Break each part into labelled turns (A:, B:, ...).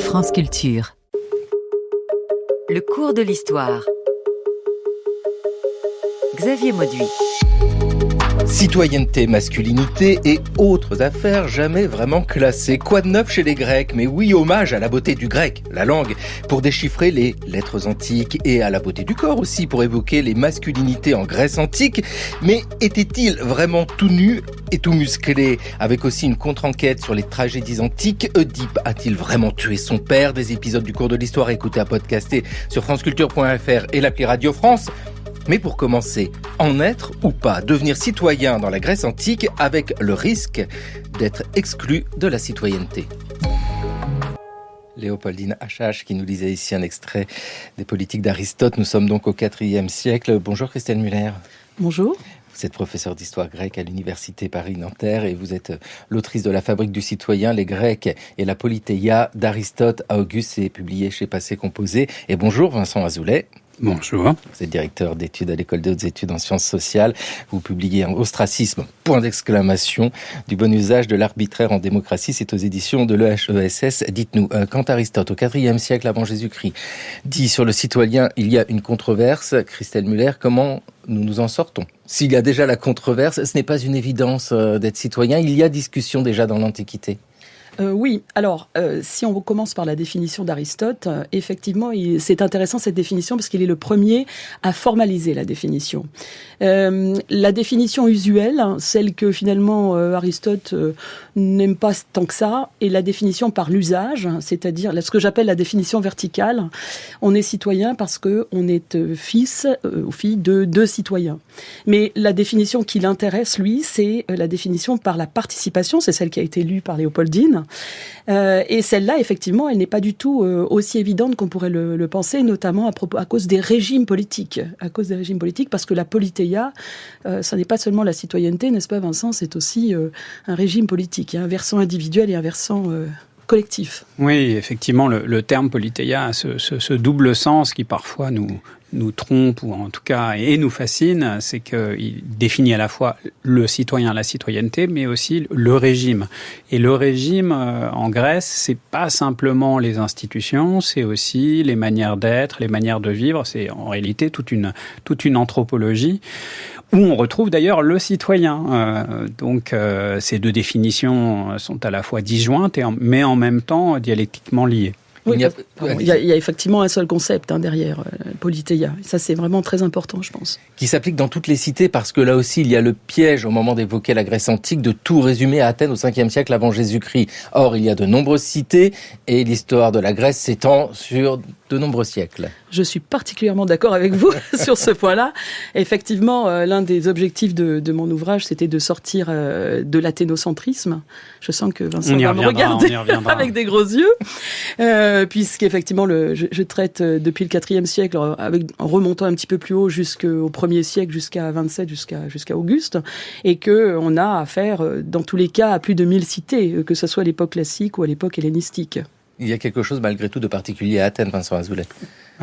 A: France Culture. Le cours de l'histoire. Xavier Mauduit.
B: Citoyenneté, masculinité et autres affaires jamais vraiment classées. Quoi de neuf chez les Grecs? Mais oui, hommage à la beauté du grec, la langue, pour déchiffrer les lettres antiques, et à la beauté du corps aussi, pour évoquer les masculinités en Grèce antique. Mais était-il vraiment tout nu et tout musclé? Avec aussi une contre-enquête sur les tragédies antiques. Oedipe a-t-il vraiment tué son père? Des épisodes du cours de l'histoire écoutés à podcaster sur franceculture.fr et l'appli Radio France. Mais pour commencer, en être ou pas, devenir citoyen dans la Grèce antique avec le risque d'être exclu de la citoyenneté. Léopoldine Achache qui nous lisait ici un extrait des Politiques d'Aristote. Nous sommes donc au IVe siècle. Bonjour Christelle Muller.
C: Bonjour.
B: Vous êtes professeur d'histoire grecque à l'Université Paris-Nanterre et vous êtes l'autrice de La Fabrique du citoyen, les Grecs et la Politeia d'Aristote à Auguste. C'est publié chez Passé Composé. Et bonjour Vincent Azoulay.
D: Bonjour.
B: Vous êtes directeur d'études à l'École des hautes études en sciences sociales. Vous publiez Ostracisme, point d'exclamation, du bon usage de l'arbitraire en démocratie. C'est aux éditions de l'EHESS. Dites-nous, quand Aristote, au IVe siècle avant Jésus-Christ, dit sur le citoyen, il y a une controverse, Christelle Muller, comment nous nous en sortons? S'il y a déjà la controverse, ce n'est pas une évidence d'être citoyen. Il y a discussion déjà dans l'Antiquité.
C: Oui, alors, si on commence par la définition d'Aristote, effectivement, c'est intéressant cette définition parce qu'il est le premier à formaliser la définition. La définition usuelle, celle que finalement Aristote n'aime pas tant que ça, est la définition par l'usage, c'est-à-dire ce que j'appelle la définition verticale. On est citoyen parce qu'on est fils ou fille de deux citoyens. Mais la définition qui l'intéresse, lui, c'est la définition par la participation, c'est celle qui a été lue par Léopoldine. Et celle-là, effectivement, elle n'est pas du tout aussi évidente qu'on pourrait le penser, notamment à cause des régimes politiques. À cause des régimes politiques, parce que la politeia, ça n'est pas seulement la citoyenneté, n'est-ce pas, Vincent? C'est aussi un régime politique. Il y a un versant individuel et un versant collectif.
D: Oui, effectivement, le terme politeia a ce double sens qui parfois nous trompe, ou en tout cas, et nous fascine, c'est qu'il définit à la fois le citoyen, la citoyenneté, mais aussi le régime. Et le régime, en Grèce, c'est pas simplement les institutions, c'est aussi les manières d'être, les manières de vivre, c'est en réalité toute une anthropologie, où on retrouve d'ailleurs le citoyen. Donc, ces deux définitions sont à la fois disjointes, mais en même temps dialectiquement liées.
C: Oui, il y a effectivement un seul concept derrière politeia. Ça, c'est vraiment très important, je pense.
B: Qui s'applique dans toutes les cités, parce que là aussi, il y a le piège, au moment d'évoquer la Grèce antique, de tout résumer à Athènes au 5e siècle avant Jésus-Christ. Or, il y a de nombreuses cités, et l'histoire de la Grèce s'étend sur de nombreux siècles.
C: Je suis particulièrement d'accord avec vous sur ce point-là. Effectivement, l'un des objectifs de mon ouvrage, c'était de sortir de l'athénocentrisme. Je sens que Vincent va me regarder avec des gros yeux. Puisqu'effectivement, je traite depuis le IVe siècle, en remontant un petit peu plus haut jusqu'au 1er siècle, jusqu'à 27, jusqu'à Auguste, et qu'on a affaire, dans tous les cas, à plus de 1000 cités, que ce soit à l'époque classique ou à l'époque hellénistique.
B: Il y a quelque chose, malgré tout, de particulier à Athènes, Vincent Azoulay.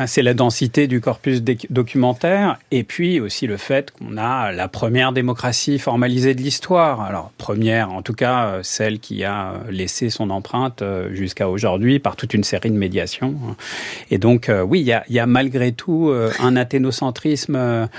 D: C'est la densité du corpus documentaire, et puis aussi le fait qu'on a la première démocratie formalisée de l'histoire. Alors, première, en tout cas, celle qui a laissé son empreinte jusqu'à aujourd'hui par toute une série de médiations. Et donc, oui, il y a malgré tout un athénocentrisme,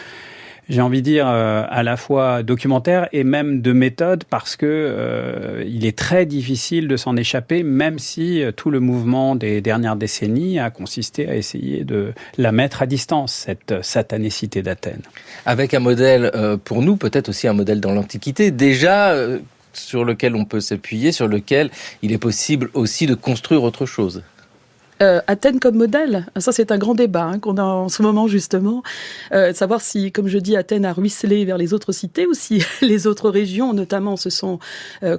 D: j'ai envie de dire, à la fois documentaire et même de méthode, parce que il est très difficile de s'en échapper, même si tout le mouvement des dernières décennies a consisté à essayer de la mettre à distance, cette satanécité d'Athènes.
B: Avec un modèle, pour nous, peut-être aussi un modèle dans l'Antiquité, déjà sur lequel on peut s'appuyer, sur lequel il est possible aussi de construire autre chose.
C: Athènes comme modèle, ça c'est un grand débat qu'on a en ce moment justement, savoir si, comme je dis, Athènes a ruisselé vers les autres cités ou si les autres régions notamment se sont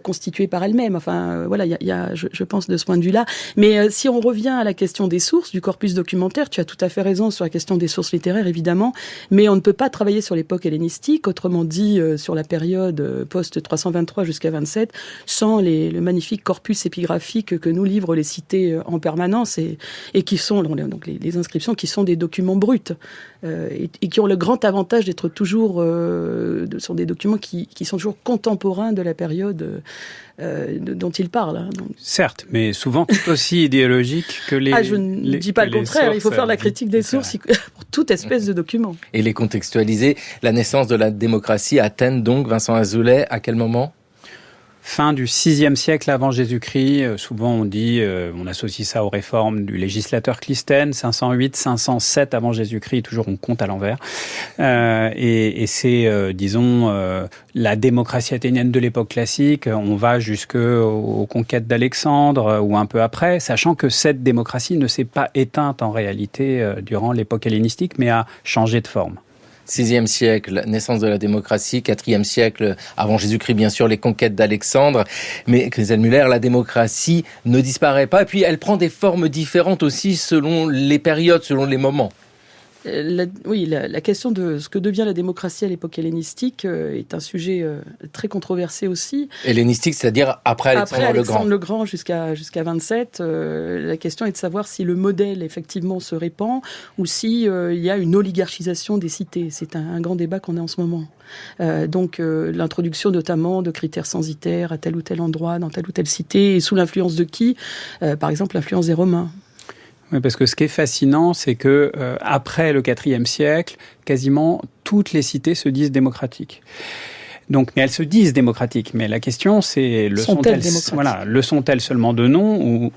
C: constituées par elles-mêmes. Enfin voilà, il y a je pense de ce point de vue-là. Mais si on revient à la question des sources, du corpus documentaire, tu as tout à fait raison sur la question des sources littéraires évidemment, mais on ne peut pas travailler sur l'époque hellénistique, autrement dit sur la période post-323 jusqu'à 27, sans le magnifique corpus épigraphique que nous livrent les cités en permanence. et qui sont donc les inscriptions qui sont des documents bruts et qui ont le grand avantage d'être toujours sont des documents qui sont toujours contemporains de la période dont ils parlent. Hein, donc.
D: Certes, mais souvent tout aussi idéologiques que les.
C: Je ne dis pas le contraire. Il faut faire la critique des sources pour toute espèce de document.
B: Et les contextualiser. La naissance de la démocratie à Athènes, donc, Vincent Azoulay, à quel moment ?
D: Fin du VIe siècle avant Jésus-Christ. Souvent on dit, on associe ça aux réformes du législateur Clisthène, 508, 507 avant Jésus-Christ, toujours on compte à l'envers. Et c'est, disons, la démocratie athénienne de l'époque classique. On va jusqu'aux conquêtes d'Alexandre ou un peu après, sachant que cette démocratie ne s'est pas éteinte en réalité durant l'époque hellénistique, mais a changé de forme.
B: 6e siècle, naissance de la démocratie. 4e siècle, avant Jésus-Christ, bien sûr, les conquêtes d'Alexandre. Mais, Christelle Muller, la démocratie ne disparaît pas. Et puis, elle prend des formes différentes aussi selon les périodes, selon les moments.
C: La question de ce que devient la démocratie à l'époque hellénistique est un sujet très controversé aussi.
B: Hellénistique, c'est-à-dire après Alexandre
C: le Grand jusqu'à 27. La question est de savoir si le modèle effectivement se répand ou si il y a une oligarchisation des cités. C'est un grand débat qu'on a en ce moment. Donc l'introduction notamment de critères censitaires à tel ou tel endroit, dans telle ou telle cité, et sous l'influence de qui ? Par exemple, l'influence des Romains.
D: Oui, parce que ce qui est fascinant, c'est que après le IVe siècle, quasiment toutes les cités se disent démocratiques. Donc, mais elles se disent démocratiques. Mais la question, c'est le sont-elles seulement de nom ou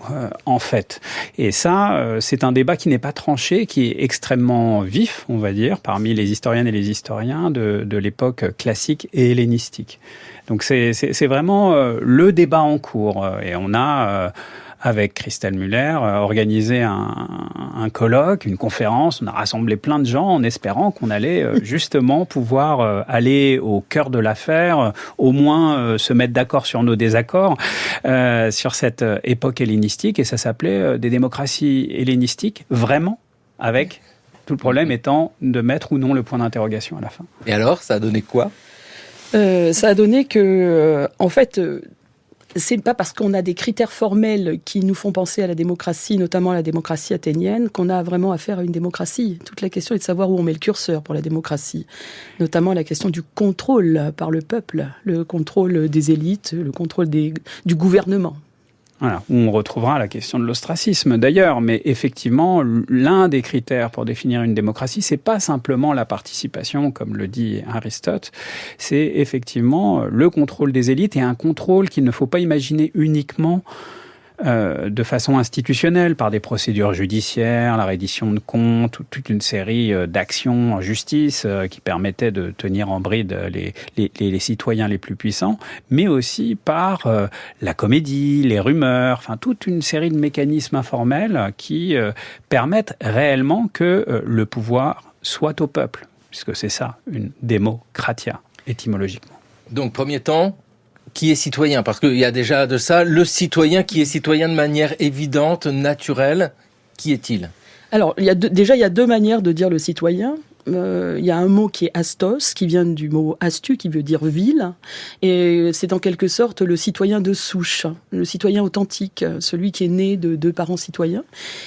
D: en fait. Et ça, c'est un débat qui n'est pas tranché, qui est extrêmement vif, on va dire, parmi les historiennes et les historiens de l'époque classique et hellénistique. Donc, c'est vraiment le débat en cours. Et on a avec Christelle Muller, organisé un colloque, une conférence. On a rassemblé plein de gens en espérant qu'on allait justement pouvoir aller au cœur de l'affaire, au moins se mettre d'accord sur nos désaccords sur cette époque hellénistique. Et ça s'appelait des démocraties hellénistiques, vraiment, avec tout le problème étant de mettre ou non le point d'interrogation à la fin.
B: Et alors, ça a donné quoi ?
C: Ça a donné que, en fait... c'est pas parce qu'on a des critères formels qui nous font penser à la démocratie, notamment à la démocratie athénienne, qu'on a vraiment affaire à une démocratie. Toute la question est de savoir où on met le curseur pour la démocratie. Notamment la question du contrôle par le peuple, le contrôle des élites, le contrôle du gouvernement.
D: Voilà, où on retrouvera la question de l'ostracisme d'ailleurs, mais effectivement, l'un des critères pour définir une démocratie, c'est pas simplement la participation, comme le dit Aristote, c'est effectivement le contrôle des élites et un contrôle qu'il ne faut pas imaginer uniquement de façon institutionnelle, par des procédures judiciaires, la reddition de comptes, toute une série d'actions en justice qui permettaient de tenir en bride les citoyens les plus puissants, mais aussi par la comédie, les rumeurs, enfin toute une série de mécanismes informels qui permettent réellement que le pouvoir soit au peuple, puisque c'est ça, une démocratia, étymologiquement.
B: Donc, premier temps, qui est citoyen ? Parce qu'il y a déjà de ça, le citoyen qui est citoyen de manière évidente, naturelle, qui est-il ?
C: Alors, il y a deux manières de dire le citoyen. Il y a un mot qui est astos, qui vient du mot astu, qui veut dire ville, et c'est en quelque sorte le citoyen de souche, le citoyen authentique, celui qui est né de deux parents citoyens.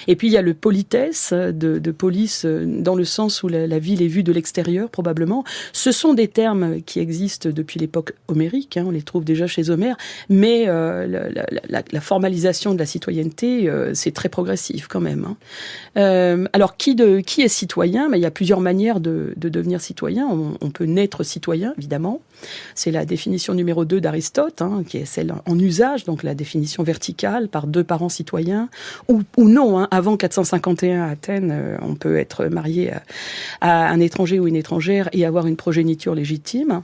C: Et puis il y a le polites, de police, dans le sens où la ville est vue de l'extérieur, probablement. Ce sont des termes qui existent depuis l'époque homérique, on les trouve déjà chez Homère, mais la formalisation de la citoyenneté, c'est très progressif quand même. Alors, qui est citoyen ? Il y a plusieurs manières de devenir citoyen. On peut naître citoyen, évidemment. C'est la définition numéro 2 d'Aristote, qui est celle en usage, donc la définition verticale par deux parents citoyens, ou non. Avant 451 à Athènes, on peut être marié à un étranger ou une étrangère et avoir une progéniture légitime.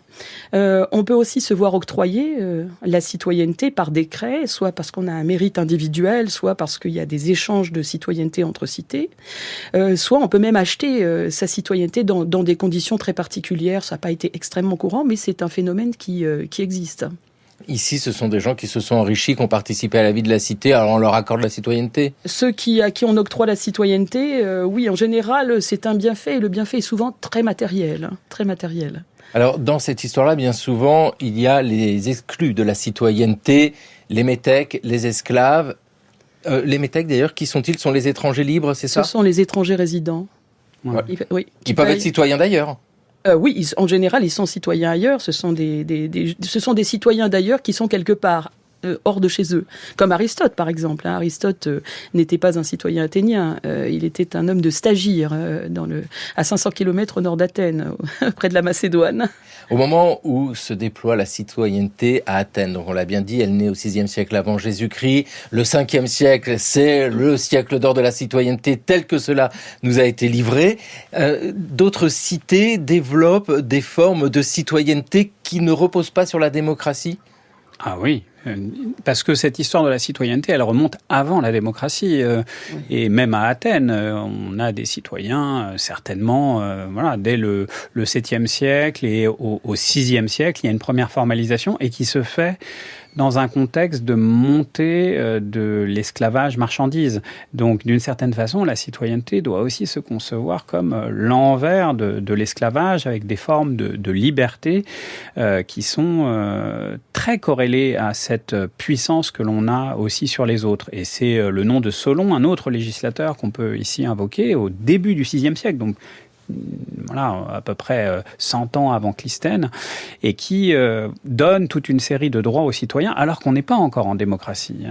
C: On peut aussi se voir octroyer la citoyenneté par décret, soit parce qu'on a un mérite individuel, soit parce qu'il y a des échanges de citoyenneté entre cités, soit on peut même acheter sa citoyenneté dans des conditions très particulières. Ça n'a pas été extrêmement courant, mais c'est un phénomène qui existe.
B: Ici, ce sont des gens qui se sont enrichis, qui ont participé à la vie de la cité, alors on leur accorde la citoyenneté ?
C: Ceux à qui on octroie la citoyenneté, oui, en général, c'est un bienfait, et le bienfait est souvent très matériel. Très matériel.
B: Alors, dans cette histoire-là, bien souvent, il y a les exclus de la citoyenneté, les métèques, les esclaves. Les métèques, d'ailleurs, qui sont-ils? Sont les étrangers libres, c'est ça?
C: Ce sont les étrangers résidents.
D: Ouais.
B: Qui peuvent être citoyens d'ailleurs.
C: Oui, en général, ils sont citoyens ailleurs. Ce sont ce sont des citoyens d'ailleurs qui sont quelque part hors de chez eux. Comme Aristote, par exemple. Aristote n'était pas un citoyen athénien. Il était un homme de Stagyre, à 500 km au nord d'Athènes, près de la Macédoine.
B: Au moment où se déploie la citoyenneté à Athènes, donc on l'a bien dit, elle naît au VIe siècle avant Jésus-Christ. Le 5e siècle, c'est le siècle d'or de la citoyenneté tel que cela nous a été livré. D'autres cités développent des formes de citoyenneté qui ne reposent pas sur la démocratie.
D: Ah oui, parce que cette histoire de la citoyenneté, elle remonte avant la démocratie. Et même à Athènes, on a des citoyens, certainement, dès le 7e siècle et au 6e siècle, il y a une première formalisation et qui se fait dans un contexte de montée de l'esclavage marchandise. Donc, d'une certaine façon, la citoyenneté doit aussi se concevoir comme l'envers de l'esclavage, avec des formes de liberté qui sont très corrélées à cette puissance que l'on a aussi sur les autres. Et c'est le nom de Solon, un autre législateur qu'on peut ici invoquer, au début du VIe siècle, donc à peu près 100 ans avant Clisthène, et qui donne toute une série de droits aux citoyens, alors qu'on n'est pas encore en démocratie,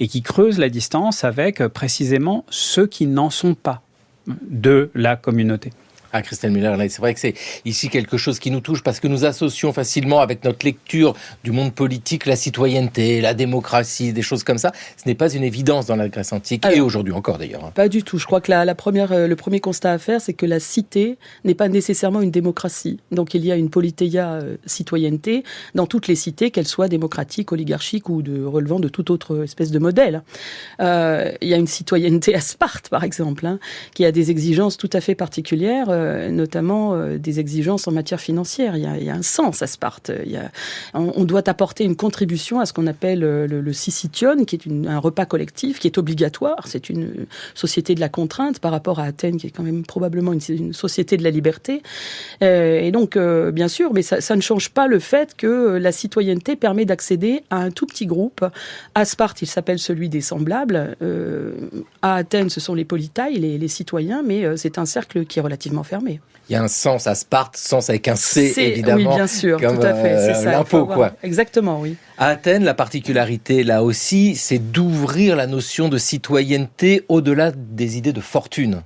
D: et qui creuse la distance avec précisément ceux qui n'en sont pas de la communauté.
B: Ah, Christelle Müller, c'est vrai que c'est ici quelque chose qui nous touche parce que nous associons facilement avec notre lecture du monde politique la citoyenneté, la démocratie, des choses comme ça. Ce n'est pas une évidence dans la Grèce antique et aujourd'hui encore d'ailleurs.
C: Pas du tout. Je crois que le premier constat à faire, c'est que la cité n'est pas nécessairement une démocratie. Donc il y a une politeia citoyenneté dans toutes les cités, qu'elles soient démocratiques, oligarchiques ou relevant de toute autre espèce de modèle. Il y a une citoyenneté à Sparte, par exemple, qui a des exigences tout à fait particulières, notamment des exigences en matière financière. Il y a un sens à Sparte. On doit apporter une contribution à ce qu'on appelle le syssition, qui est un repas collectif, qui est obligatoire. C'est une société de la contrainte par rapport à Athènes, qui est quand même probablement une société de la liberté. Et donc, bien sûr, mais ça ne change pas le fait que la citoyenneté permet d'accéder à un tout petit groupe. À Sparte, il s'appelle celui des semblables. À Athènes, ce sont les politailles, les citoyens, mais c'est un cercle qui est relativement fermé.
B: Il y a un sens à Sparte, sens avec un C, évidemment.
C: Oui, bien sûr,
B: comme,
C: tout à fait. C'est ça.
B: L'impôt, quoi.
C: Exactement, oui.
B: À Athènes, la particularité, là aussi, c'est d'ouvrir la notion de citoyenneté au-delà des idées de fortune.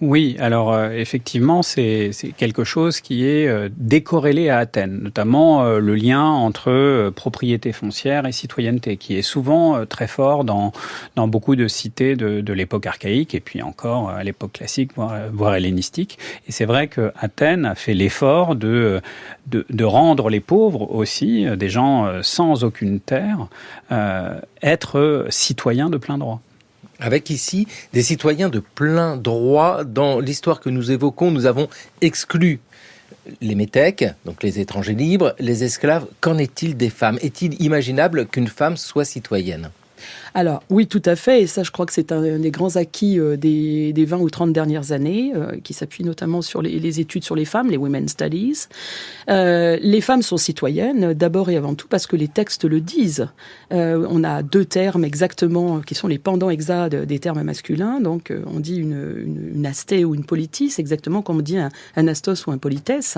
D: Oui, alors effectivement, c'est quelque chose qui est décorrélé à Athènes, notamment le lien entre propriété foncière et citoyenneté, qui est souvent très fort dans beaucoup de cités de l'époque archaïque et puis encore à l'époque classique, voire hellénistique. Et c'est vrai que Athènes a fait l'effort de rendre les pauvres aussi, des gens sans aucune terre, être citoyens de plein droit.
B: Avec ici des citoyens de plein droit. Dans l'histoire que nous évoquons, nous avons exclu les métèques, donc les étrangers libres, les esclaves. Qu'en est-il des femmes? Est-il imaginable qu'une femme soit citoyenne?
C: Alors, oui, tout à fait. Et ça, je crois que c'est un des grands acquis des 20 ou 30 dernières années, qui s'appuie notamment sur les études sur les femmes, les Women's Studies. Les femmes sont citoyennes, d'abord et avant tout, parce que les textes le disent. On a deux termes exactement, qui sont les pendants exacts des termes masculins. Donc, on dit une astée ou une politis, exactement comme on dit un astos ou un politesse.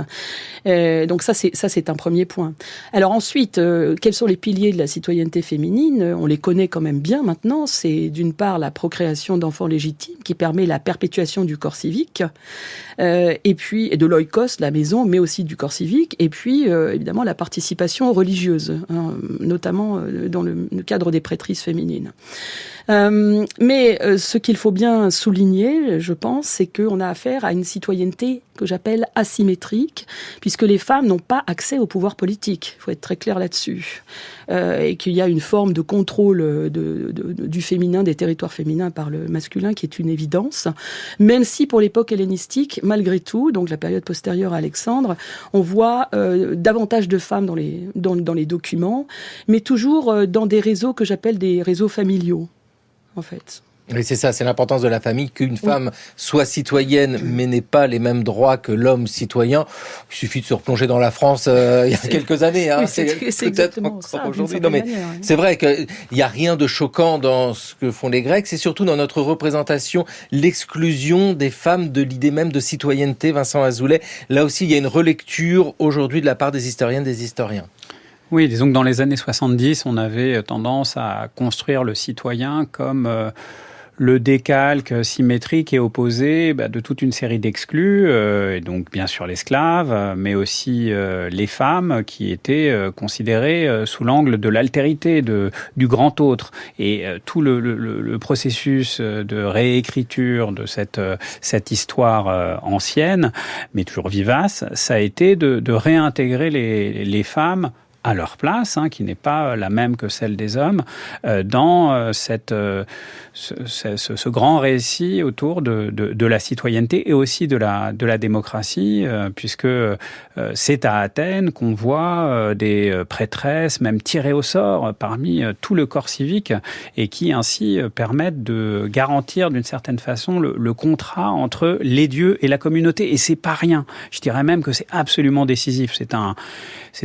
C: Donc, ça, c'est un premier point. Alors ensuite, quels sont les piliers de la citoyenneté féminine? On les connaît quand même bien maintenant. C'est d'une part la procréation d'enfants légitimes qui permet la perpétuation du corps civique, et puis de l'oikos, la maison, mais aussi du corps civique, et puis évidemment la participation religieuse, notamment dans le cadre des prêtrisses féminines. Mais ce qu'il faut bien souligner, je pense, c'est qu'on a affaire à une citoyenneté que j'appelle asymétrique, puisque les femmes n'ont pas accès au pouvoir politique. Il faut être très clair là-dessus. Et qu'il y a une forme de contrôle du féminin, des territoires féminins par le masculin, qui est une évidence. Même si pour l'époque hellénistique, malgré tout, donc la période postérieure à Alexandre, on voit davantage de femmes dans les documents, mais toujours dans des réseaux que j'appelle des réseaux familiaux, en fait.
B: Oui, c'est ça, c'est l'importance de la famille, qu'une femme soit citoyenne mais n'ait pas les mêmes droits que l'homme citoyen. Il suffit de se replonger dans la France il y a quelques années.
C: Oui, c'est
B: peut-être encore
C: ça,
B: aujourd'hui. Non, mais c'est vrai qu'il n'y a rien de choquant dans ce que font les Grecs. C'est surtout dans notre représentation, l'exclusion des femmes de l'idée même de citoyenneté. Vincent Azoulay, là aussi, il y a une relecture aujourd'hui de la part des historiennes, des historiens.
D: Oui, disons que dans les années 70, on avait tendance à construire le citoyen comme le décalque symétrique et opposé de toute une série d'exclus, et donc bien sûr l'esclave, mais aussi les femmes qui étaient considérées sous l'angle de l'altérité, du grand autre. Et tout le processus de réécriture de cette histoire ancienne, mais toujours vivace, ça a été de réintégrer les femmes à leur place, qui n'est pas la même que celle des hommes, dans ce grand récit autour de la citoyenneté et aussi de la démocratie, puisque c'est à Athènes qu'on voit des prêtresses même tirées au sort parmi tout le corps civique et qui ainsi permettent de garantir d'une certaine façon le contrat entre les dieux et la communauté. Et c'est pas rien. Je dirais même que c'est absolument décisif. C'est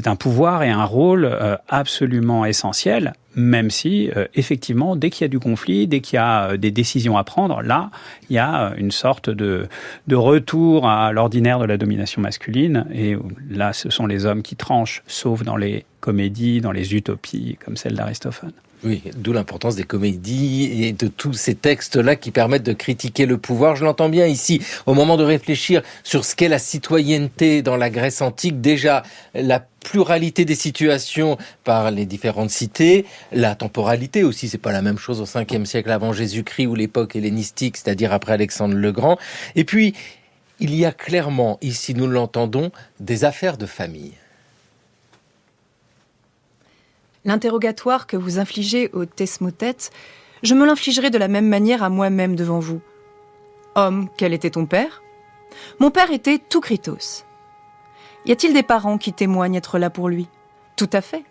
D: un pouvoir et un rôle absolument essentiel, même si, effectivement, dès qu'il y a du conflit, dès qu'il y a des décisions à prendre, là, il y a une sorte de retour à l'ordinaire de la domination masculine. Et là, ce sont les hommes qui tranchent, sauf dans les comédies, dans les utopies, comme celle d'Aristophane.
B: Oui, d'où l'importance des comédies et de tous ces textes-là qui permettent de critiquer le pouvoir. Je l'entends bien ici, au moment de réfléchir sur ce qu'est la citoyenneté dans la Grèce antique. Déjà, la pluralité des situations par les différentes cités, la temporalité aussi, c'est pas la même chose au 5e siècle avant Jésus-Christ ou l'époque hellénistique, c'est-à-dire après Alexandre le Grand. Et puis, il y a clairement, ici nous l'entendons, des affaires de famille.
E: L'interrogatoire que vous infligez au thesmothète, je me l'infligerai de la même manière à moi-même devant vous. Homme, quel était ton père ? Mon père était Toukritos. Y a-t-il des parents qui témoignent être là pour lui ? Tout à fait.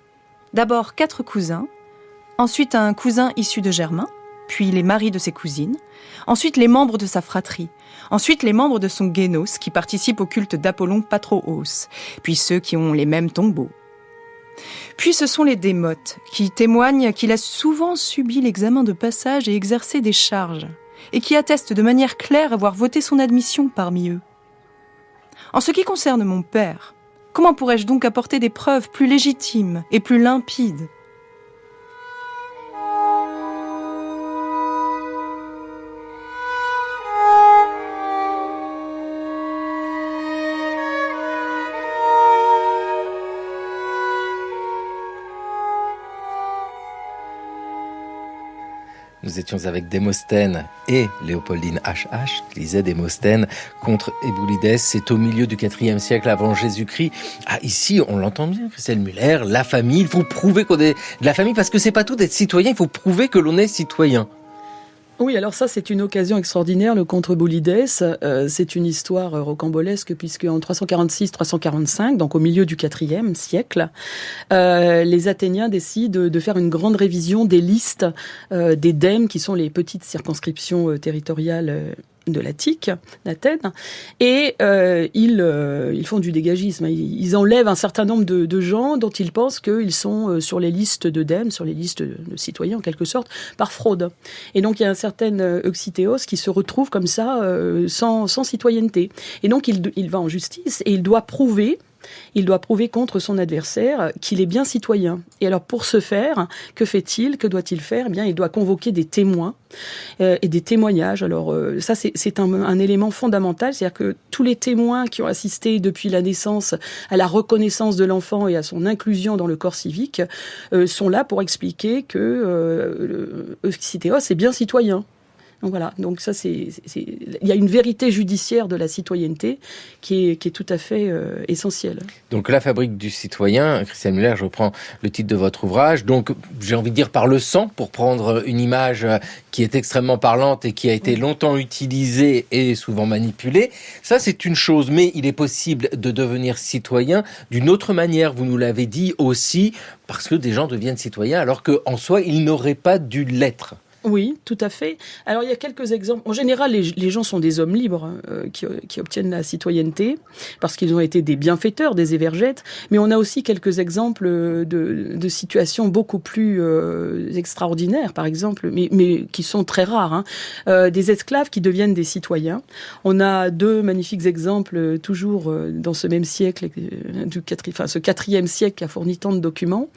E: D'abord 4 cousins, ensuite un cousin issu de Germain, puis les maris de ses cousines, ensuite les membres de sa fratrie, ensuite les membres de son génos qui participent au culte d'Apollon Patroos, puis ceux qui ont les mêmes tombeaux. Puis ce sont les démotes, qui témoignent qu'il a souvent subi l'examen de passage et exercé des charges, et qui attestent de manière claire avoir voté son admission parmi eux. En ce qui concerne mon père, comment pourrais-je donc apporter des preuves plus légitimes et plus limpides ?
B: Nous étions avec Démosthène et Léopoldine H.H. qui lisait Démosthène contre Éboulides. C'est au milieu du IVe siècle avant Jésus-Christ. Ah, ici, on l'entend bien, Christelle Muller, la famille. Il faut prouver qu'on est de la famille parce que c'est pas tout d'être citoyen. Il faut prouver que l'on est citoyen.
C: Oui, alors ça, c'est une occasion extraordinaire, le contre Boulides. C'est une histoire rocambolesque, puisque en 346-345, donc au milieu du IVe siècle, les Athéniens décident de faire une grande révision des listes des dèmes, qui sont les petites circonscriptions territoriales de l'Attique, d'Athènes, et ils font du dégagisme. Ils enlèvent un certain nombre de gens dont ils pensent qu'ils sont sur les listes de dèmes, sur les listes de citoyens en quelque sorte, par fraude. Et donc il y a un certain Euxithéos qui se retrouve comme ça, sans citoyenneté. Et donc il va en justice et il doit prouver contre son adversaire qu'il est bien citoyen. Et alors, pour ce faire, que fait-il ? Que doit-il faire ? Eh bien, il doit convoquer des témoins et des témoignages. Alors, ça, c'est un élément fondamental. C'est-à-dire que tous les témoins qui ont assisté depuis la naissance à la reconnaissance de l'enfant et à son inclusion dans le corps civique sont là pour expliquer que Euxithéos est bien citoyen. Donc voilà, donc ça il y a une vérité judiciaire de la citoyenneté qui est tout à fait essentielle.
B: Donc la fabrique du citoyen, Christelle Muller, je reprends le titre de votre ouvrage, donc j'ai envie de dire par le sang, pour prendre une image qui est extrêmement parlante et qui a été longtemps utilisée et souvent manipulée. Ça c'est une chose, mais il est possible de devenir citoyen d'une autre manière, vous nous l'avez dit aussi, parce que des gens deviennent citoyens alors qu'en soi ils n'auraient pas dû l'être.
C: Oui, tout à fait. Alors, il y a quelques exemples. En général, les gens sont des hommes libres qui obtiennent la citoyenneté parce qu'ils ont été des bienfaiteurs, des évergètes. Mais on a aussi quelques exemples de situations beaucoup plus extraordinaires, par exemple, mais qui sont très rares. Des esclaves qui deviennent des citoyens. On a deux magnifiques exemples, toujours dans ce même siècle, ce 4e siècle qui a fourni tant de documents.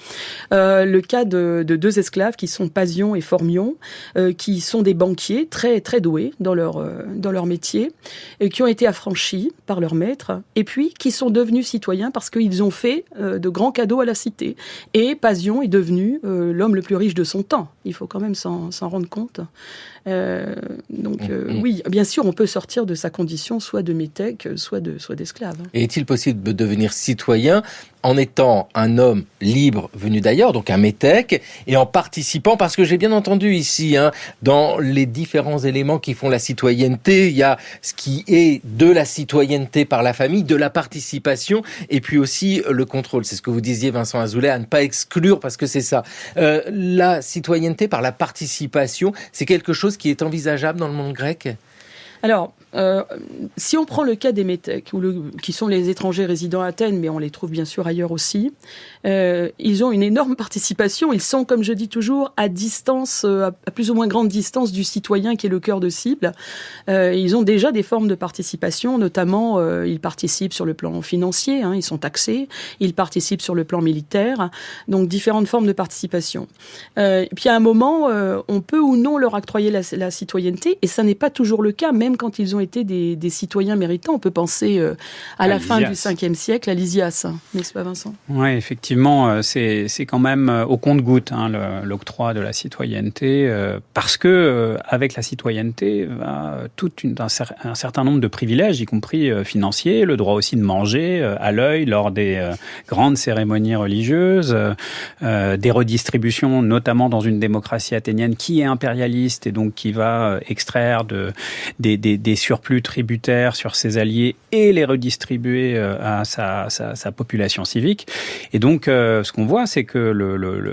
C: Le cas de deux esclaves qui sont Pasion et Formion, qui sont des banquiers très très doués dans leur métier, et qui ont été affranchis par leur maître, et puis qui sont devenus citoyens parce qu'ils ont fait de grands cadeaux à la cité. Et Pasion est devenu l'homme le plus riche de son temps. Il faut quand même s'en rendre compte. Oui, bien sûr, on peut sortir de sa condition soit de métèque, soit d'esclave.
B: Et est-il possible de devenir citoyen en étant un homme libre venu d'ailleurs, donc un métèque, et en participant, parce que j'ai bien entendu ici, dans les différents éléments qui font la citoyenneté, il y a ce qui est de la citoyenneté par la famille, de la participation, et puis aussi le contrôle. C'est ce que vous disiez, Vincent Azoulay, à ne pas exclure, parce que c'est ça. La citoyenneté par la participation, c'est quelque chose qui est envisageable dans le monde grec ?
C: Alors, si on prend le cas des métèques, qui sont les étrangers résidant à Athènes, mais on les trouve bien sûr ailleurs aussi, ils ont une énorme participation. Ils sont, comme je dis toujours, à distance, à plus ou moins grande distance du citoyen qui est le cœur de cible. Ils ont déjà des formes de participation, notamment ils participent sur le plan financier, ils sont taxés, ils participent sur le plan militaire, donc différentes formes de participation. Et puis à un moment, on peut ou non leur octroyer la citoyenneté, et ça n'est pas toujours le cas, même quand ils ont été des citoyens méritants. On peut penser à la fin du 5e siècle, à Lysias, n'est-ce pas Vincent ?
D: Oui, effectivement, c'est quand même au compte-gouttes l'octroi de la citoyenneté, parce que avec la citoyenneté va un certain nombre de privilèges, y compris financiers, le droit aussi de manger à l'œil lors des grandes cérémonies religieuses, des redistributions, notamment dans une démocratie athénienne qui est impérialiste et donc qui va extraire des surplus tributaires sur ses alliés et les redistribuer à sa population civique. Et donc, ce qu'on voit, c'est que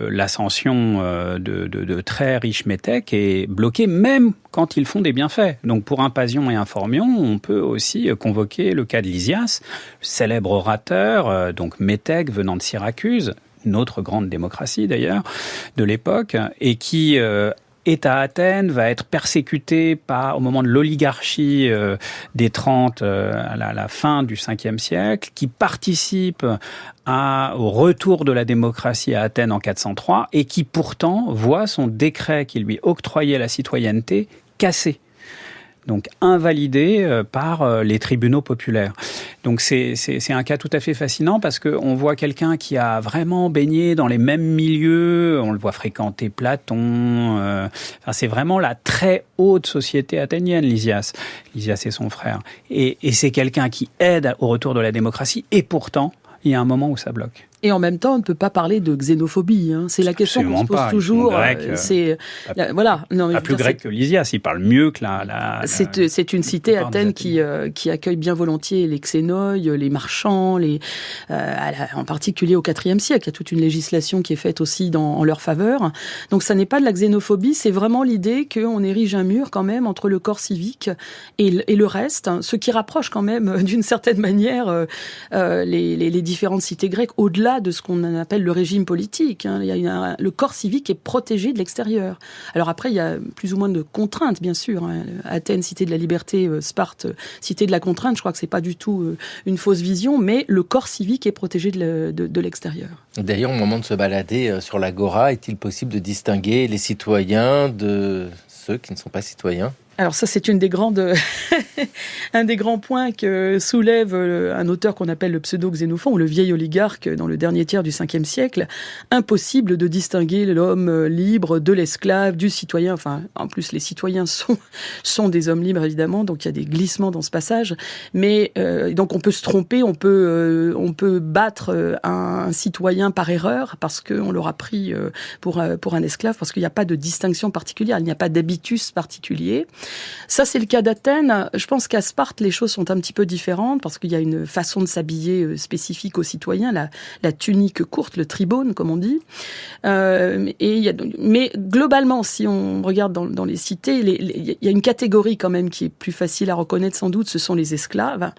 D: l'ascension de très riches métèques est bloquée même quand ils font des bienfaits. Donc, pour un Pasion et un Formion, on peut aussi convoquer le cas de Lysias, célèbre orateur, donc métèque venant de Syracuse, une autre grande démocratie d'ailleurs de l'époque, et qui est à Athènes, va être persécuté au moment de l'oligarchie des 30 à la fin du 5e siècle, qui participe au retour de la démocratie à Athènes en 403 et qui pourtant voit son décret qui lui octroyait la citoyenneté cassé. Donc invalidé par les tribunaux populaires. Donc c'est un cas tout à fait fascinant parce qu'on voit quelqu'un qui a vraiment baigné dans les mêmes milieux, on le voit fréquenter Platon, c'est vraiment la très haute société athénienne, Lysias et son frère. Et c'est quelqu'un qui aide au retour de la démocratie et pourtant, il y a un moment où ça bloque.
C: Et en même temps, on ne peut pas parler de xénophobie. C'est la question qu'on se pose toujours.
D: Plus grec que Lysias, il parle mieux que
C: c'est une cité, Athènes, qui accueille bien volontiers les xénoïs, les marchands, en particulier au IVe siècle. Il y a toute une législation qui est faite aussi en leur faveur. Donc ça n'est pas de la xénophobie, c'est vraiment l'idée qu'on érige un mur quand même entre le corps civique et le reste, ce qui rapproche quand même d'une certaine manière les différentes cités grecques au-delà de ce qu'on appelle le régime politique. Le corps civique est protégé de l'extérieur. Alors après, il y a plus ou moins de contraintes, bien sûr. Athènes, cité de la liberté, Sparte, cité de la contrainte. Je crois que c'est pas du tout une fausse vision, mais le corps civique est protégé de l'extérieur.
B: D'ailleurs, au moment de se balader sur l'agora, est-il possible de distinguer les citoyens de ceux qui ne sont pas citoyens ?
C: Alors ça, c'est un des grands points que soulève un auteur qu'on appelle le pseudo-Xénophon, ou le vieil oligarque dans le dernier tiers du 5e siècle. Impossible de distinguer l'homme libre de l'esclave, du citoyen. Enfin, en plus, les citoyens sont des hommes libres, évidemment, donc il y a des glissements dans ce passage. Mais donc on peut se tromper, on peut battre un citoyen par erreur, parce qu'on l'aura pris pour un esclave, parce qu'il n'y a pas de distinction particulière, il n'y a pas d'habitus particulier. Ça, c'est le cas d'Athènes. Je pense qu'à Sparte, les choses sont un petit peu différentes parce qu'il y a une façon de s'habiller spécifique aux citoyens, la tunique courte, le tribone, comme on dit. Mais globalement, si on regarde dans les cités, il y a une catégorie quand même qui est plus facile à reconnaître sans doute, ce sont les esclaves.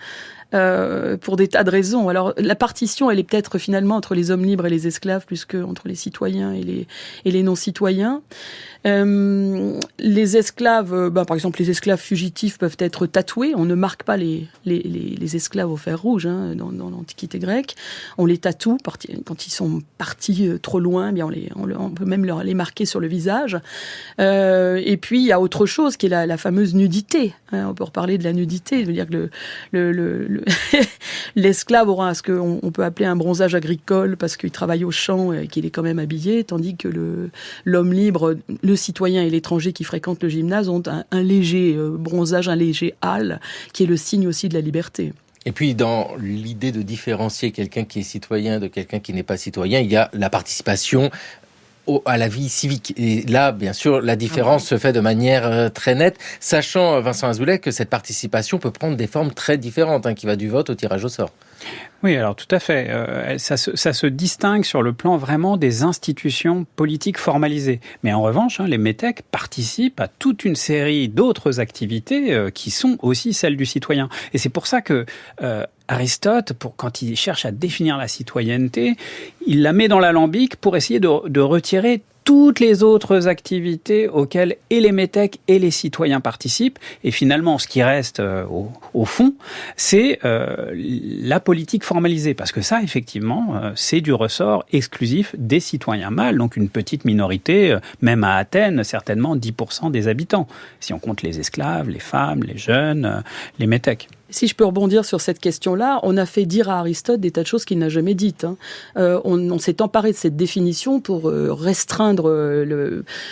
C: Pour des tas de raisons. Alors, la partition, elle est peut-être finalement entre les hommes libres et les esclaves, plus qu'entre les citoyens et les non-citoyens. Les esclaves, par exemple, les esclaves fugitifs peuvent être tatoués. On ne marque pas les esclaves au fer rouge dans l'Antiquité grecque. On les tatoue quand ils sont partis trop loin. Bien, on peut même les marquer sur le visage. Et puis, il y a autre chose qui est la fameuse nudité. On peut reparler de la nudité. Je veux dire que l'esclave aura ce qu'on peut appeler un bronzage agricole parce qu'il travaille au champ et qu'il est quand même habillé, tandis que l'homme libre, le citoyen et l'étranger qui fréquentent le gymnase ont un léger bronzage, un léger hâle, qui est le signe aussi de la liberté.
B: Et puis, dans l'idée de différencier quelqu'un qui est citoyen de quelqu'un qui n'est pas citoyen, il y a la participation à la vie civique. Et là, bien sûr, la différence se fait de manière très nette, sachant, Vincent Azoulay, que cette participation peut prendre des formes très différentes, qui va du vote au tirage au sort.
D: Oui, alors tout à fait. Ça se distingue sur le plan vraiment des institutions politiques formalisées. Mais en revanche, les métèques participent à toute une série d'autres activités qui sont aussi celles du citoyen. Et c'est pour ça que Aristote, quand il cherche à définir la citoyenneté, il la met dans l'alambic pour essayer de retirer toutes les autres activités auxquelles et les métèques et les citoyens participent. Et finalement, ce qui reste au fond, c'est la politique formalisée. Parce que ça, effectivement, c'est du ressort exclusif des citoyens mâles. Donc une petite minorité, même à Athènes, certainement 10% des habitants. Si on compte les esclaves, les femmes, les jeunes, les métèques.
C: Si je peux rebondir sur cette question-là, on a fait dire à Aristote des tas de choses qu'il n'a jamais dites. On s'est emparé de cette définition pour restreindre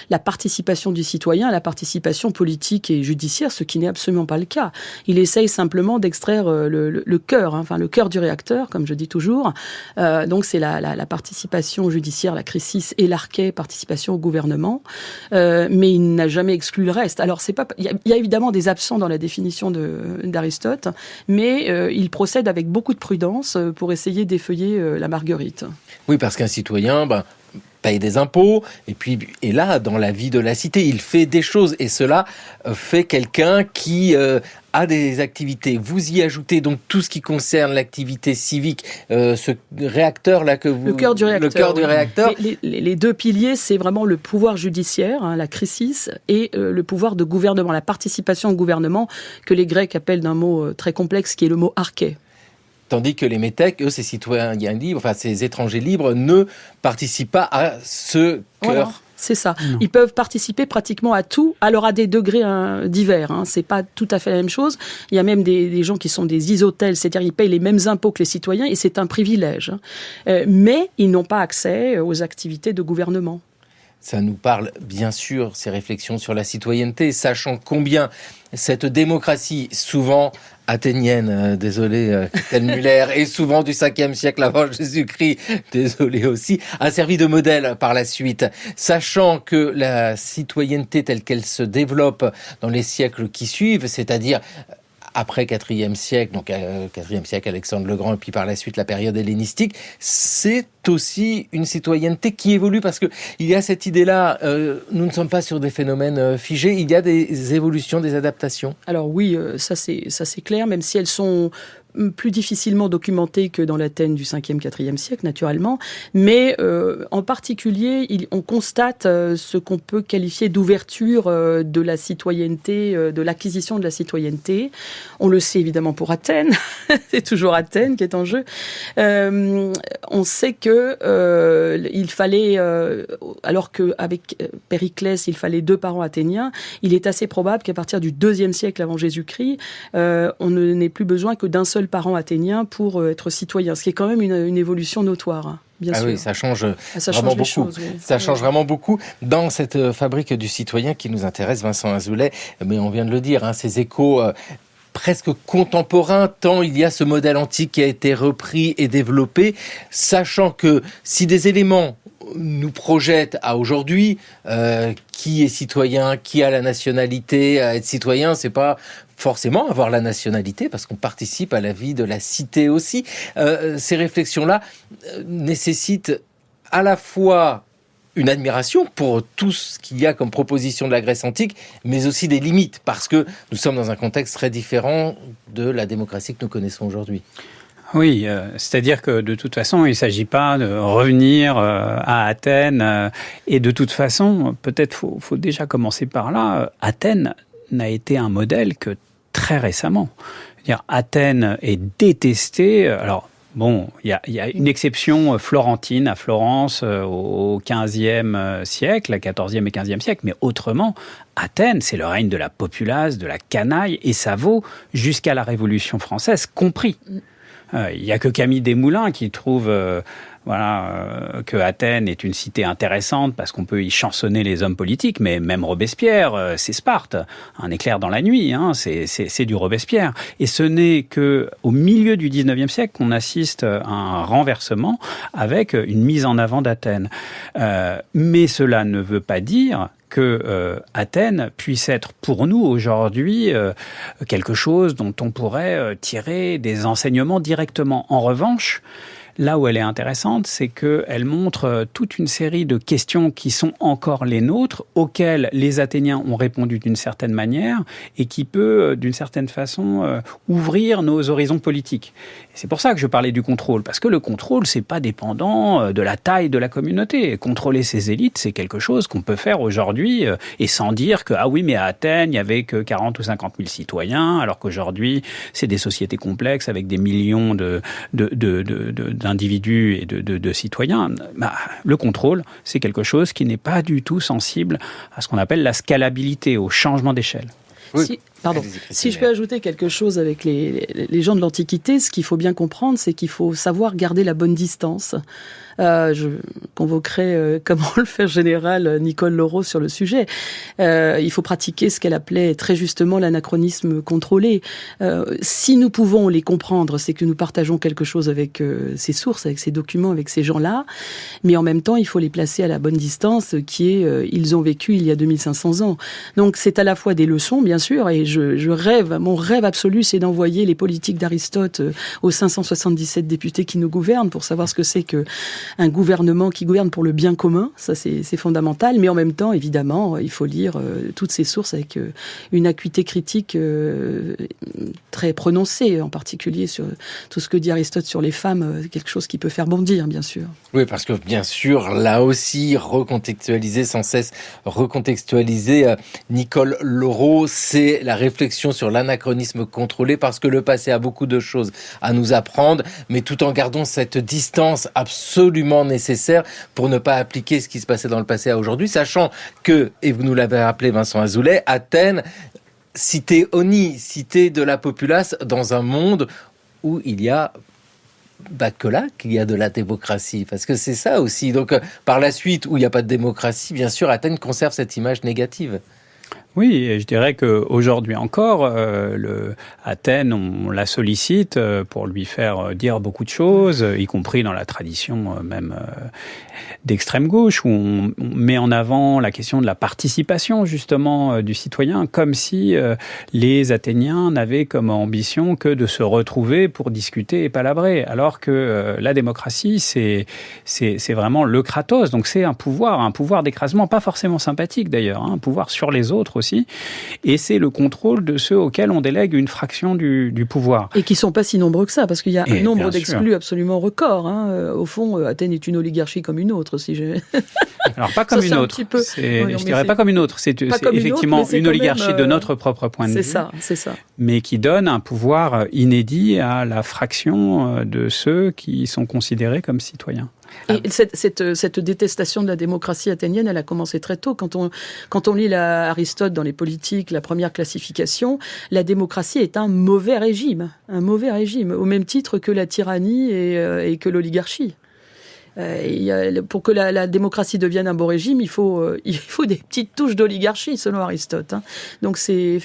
C: la participation du citoyen à la participation politique et judiciaire, ce qui n'est absolument pas le cas. Il essaye simplement d'extraire le cœur, le cœur du réacteur, comme je dis toujours. Donc c'est la participation judiciaire, la crisis et l'arché, participation au gouvernement. Mais il n'a jamais exclu le reste. Alors il y a évidemment des absents dans la définition d'Aristote. Mais il procède avec beaucoup de prudence pour essayer d'effeuiller la marguerite.
B: Oui, parce qu'un citoyen paye des impôts, et puis est là dans la vie de la cité. Il fait des choses, et cela fait quelqu'un qui a des activités. Vous y ajoutez donc tout ce qui concerne l'activité civique, ce réacteur-là que vous...
C: Le cœur du réacteur.
B: Le cœur du réacteur.
C: Les deux piliers, c'est vraiment le pouvoir judiciaire, la crisis, et le pouvoir de gouvernement, la participation au gouvernement, que les Grecs appellent d'un mot très complexe, qui est le mot arché.
B: Tandis que les métèques, eux, ces citoyens libres, ces étrangers libres, ne participent pas à ce cœur.
C: Voilà. C'est ça.
D: Non.
C: Ils peuvent participer pratiquement à tout, alors à des degrés divers. C'est pas tout à fait la même chose. Il y a même des gens qui sont des isotèles, c'est-à-dire ils payent les mêmes impôts que les citoyens et c'est un privilège. Mais ils n'ont pas accès aux activités de gouvernement.
B: Ça nous parle, bien sûr, ces réflexions sur la citoyenneté, sachant combien cette démocratie, souvent athénienne, désolé, Tel Muller, et souvent du 5e siècle avant Jésus-Christ, désolé aussi, a servi de modèle par la suite. Sachant que la citoyenneté telle qu'elle se développe dans les siècles qui suivent, c'est-à-dire après 4e siècle, donc 4e siècle Alexandre le Grand, et puis par la suite la période hellénistique, c'est aussi une citoyenneté qui évolue parce que il y a cette idée-là, nous ne sommes pas sur des phénomènes figés, il y a des évolutions, des adaptations.
C: Alors oui, ça c'est clair, même si elles sont plus difficilement documentées que dans l'Athènes du 5e, 4e siècle, naturellement. Mais en particulier, on constate ce qu'on peut qualifier d'ouverture de la citoyenneté, de l'acquisition de la citoyenneté. On le sait évidemment pour Athènes. C'est toujours Athènes qui est en jeu. On sait que il fallait, alors qu'avec Périclès, il fallait 2 parents athéniens, il est assez probable qu'à partir du 2e siècle avant Jésus-Christ, on n'ait plus besoin que d'un seul parent athénien pour être citoyen, ce qui est quand même une évolution notoire. Bien sûr.
B: Oui, ça change
C: ça
B: vraiment
C: change
B: beaucoup.
C: Choses, oui.
B: Ça change vraiment beaucoup dans cette fabrique du citoyen qui nous intéresse, Vincent Azoulay. Mais on vient de le dire, ces échos presque contemporain, tant il y a ce modèle antique qui a été repris et développé, sachant que si des éléments nous projette à aujourd'hui, qui est citoyen, qui a la nationalité, être citoyen, c'est pas forcément avoir la nationalité, parce qu'on participe à la vie de la cité aussi. Ces réflexions-là nécessitent à la fois une admiration pour tout ce qu'il y a comme proposition de la Grèce antique, mais aussi des limites, parce que nous sommes dans un contexte très différent de la démocratie que nous connaissons aujourd'hui.
D: Oui, c'est-à-dire que de toute façon, il ne s'agit pas de revenir à Athènes. Et de toute façon, peut-être faut déjà commencer par là. Athènes n'a été un modèle que très récemment. C'est-à-dire, Athènes est détestée. Alors, bon, il y a une exception florentine à Florence au XVe siècle, XIVe et XVe siècle, mais autrement, Athènes, c'est le règne de la populace, de la canaille, et ça vaut jusqu'à la Révolution française compris. Il n'y a que Camille Desmoulins qui trouve que Athènes est une cité intéressante parce qu'on peut y chansonner les hommes politiques, mais même Robespierre, c'est Sparte. Un éclair dans la nuit, c'est du Robespierre. Et ce n'est qu'au milieu du XIXe siècle qu'on assiste à un renversement avec une mise en avant d'Athènes. Mais cela ne veut pas dire que Athènes puisse être pour nous aujourd'hui quelque chose dont on pourrait tirer des enseignements directement. En revanche, là où elle est intéressante, c'est qu'elle montre toute une série de questions qui sont encore les nôtres, auxquelles les Athéniens ont répondu d'une certaine manière et qui peut, d'une certaine façon, ouvrir nos horizons politiques. Et c'est pour ça que je parlais du contrôle, parce que le contrôle, c'est pas dépendant de la taille de la communauté. Contrôler ses élites, c'est quelque chose qu'on peut faire aujourd'hui et sans dire que, ah oui, mais à Athènes, il y avait que 40 ou 50 000 citoyens, alors qu'aujourd'hui, c'est des sociétés complexes avec des millions d'individus et de citoyens. Le contrôle, c'est quelque chose qui n'est pas du tout sensible à ce qu'on appelle la scalabilité, au changement d'échelle.
B: Oui.
C: Si je peux ajouter quelque chose avec les gens de l'Antiquité, ce qu'il faut bien comprendre, c'est qu'il faut savoir garder la bonne distance. Je convoquerai, comme on le fait en général, Nicole Laureau sur le sujet. Il faut pratiquer ce qu'elle appelait très justement l'anachronisme contrôlé. Si nous pouvons les comprendre, c'est que nous partageons quelque chose avec ces sources, avec ces documents, avec ces gens-là, mais en même temps, il faut les placer à la bonne distance, qui est, ils ont vécu il y a 2500 ans. Donc c'est à la fois des leçons, bien sûr, et je rêve, mon rêve absolu, c'est d'envoyer les politiques d'Aristote aux 577 députés qui nous gouvernent pour savoir ce que c'est que un gouvernement qui gouverne pour le bien commun. Ça, c'est fondamental. Mais en même temps, évidemment, il faut lire toutes ces sources avec une acuité critique très prononcée, en particulier sur tout ce que dit Aristote sur les femmes, quelque chose qui peut faire bondir, bien sûr.
B: Oui, parce que bien sûr, là aussi, sans cesse recontextualiser, Nicole Laureau, c'est la réflexion sur l'anachronisme contrôlé, parce que le passé a beaucoup de choses à nous apprendre, mais tout en gardant cette distance absolument nécessaire pour ne pas appliquer ce qui se passait dans le passé à aujourd'hui, sachant que, et vous nous l'avez rappelé Vincent Azoulay, Athènes, cité Oni, cité de la populace, dans un monde où il y a que là qu'il y a de la démocratie, parce que c'est ça aussi. Donc par la suite, où il n'y a pas de démocratie, bien sûr, Athènes conserve cette image négative.
D: Oui, et je dirais qu'aujourd'hui encore, Athènes, on la sollicite pour lui faire dire beaucoup de choses, y compris dans la tradition même d'extrême gauche, où on met en avant la question de la participation justement du citoyen, comme si les Athéniens n'avaient comme ambition que de se retrouver pour discuter et palabrer, alors que la démocratie, c'est vraiment le kratos, donc c'est un pouvoir d'écrasement, pas forcément sympathique d'ailleurs, un pouvoir sur les autres aussi, et c'est le contrôle de ceux auxquels on délègue une fraction du pouvoir.
C: Et qui ne sont pas si nombreux que ça, parce qu'il y a un nombre d'exclus absolument record. Au fond, Athènes est une oligarchie comme une autre.
D: Alors pas comme une autre. Je dirais pas comme une autre. C'est effectivement une oligarchie de notre propre point de vue.
C: C'est ça.
D: Mais qui donne un pouvoir inédit à la fraction de ceux qui sont considérés comme citoyens.
C: Et cette détestation de la démocratie athénienne, elle a commencé très tôt. Quand on lit Aristote dans les politiques, la première classification, la démocratie est un mauvais régime, au même titre que la tyrannie et que l'oligarchie. Pour que la démocratie devienne un beau régime, il faut des petites touches d'oligarchie, selon Aristote. Donc c'est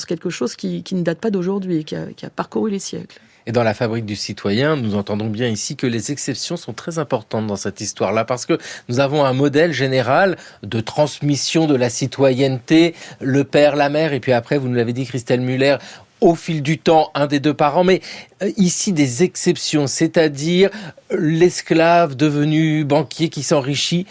C: quelque chose qui ne date pas d'aujourd'hui, qui a parcouru les siècles.
B: Et dans la fabrique du citoyen, nous entendons bien ici que les exceptions sont très importantes dans cette histoire-là, parce que nous avons un modèle général de transmission de la citoyenneté, le père, la mère, et puis après, vous nous l'avez dit, Christelle Muller, au fil du temps, un des deux parents, mais ici des exceptions, c'est-à-dire l'esclave devenu banquier qui s'enrichit,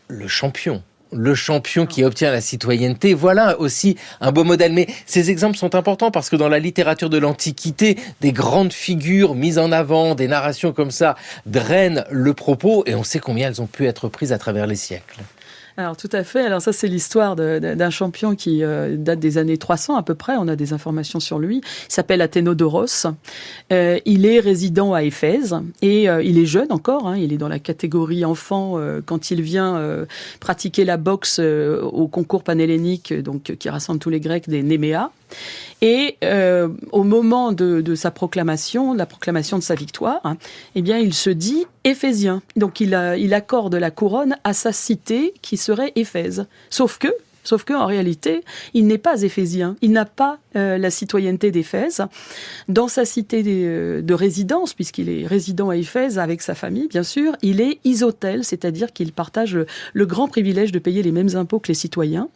B: le champion qui obtient la citoyenneté, voilà aussi un beau modèle. Mais ces exemples sont importants parce que dans la littérature de l'Antiquité, des grandes figures mises en avant, des narrations comme ça, drainent le propos et on sait combien elles ont pu être prises à travers les siècles.
C: Alors tout à fait. Alors ça c'est l'histoire d'un champion qui date des années 300 à peu près. On a des informations sur lui. Il s'appelle Athénodoros. Il est résident à Éphèse et il est jeune encore. Il est dans la catégorie enfant quand il vient pratiquer la boxe au concours panhellénique, donc qui rassemble tous les Grecs des Néméas. Et au moment de sa proclamation, la proclamation de sa victoire, eh bien, il se dit éphésien. Donc, il accorde la couronne à sa cité qui serait Éphèse. Sauf que, en réalité, il n'est pas éphésien. Il n'a pas la citoyenneté d'Éphèse. Dans sa cité de résidence, puisqu'il est résident à Éphèse avec sa famille, bien sûr, il est isotèle, c'est-à-dire qu'il partage le grand privilège de payer les mêmes impôts que les citoyens.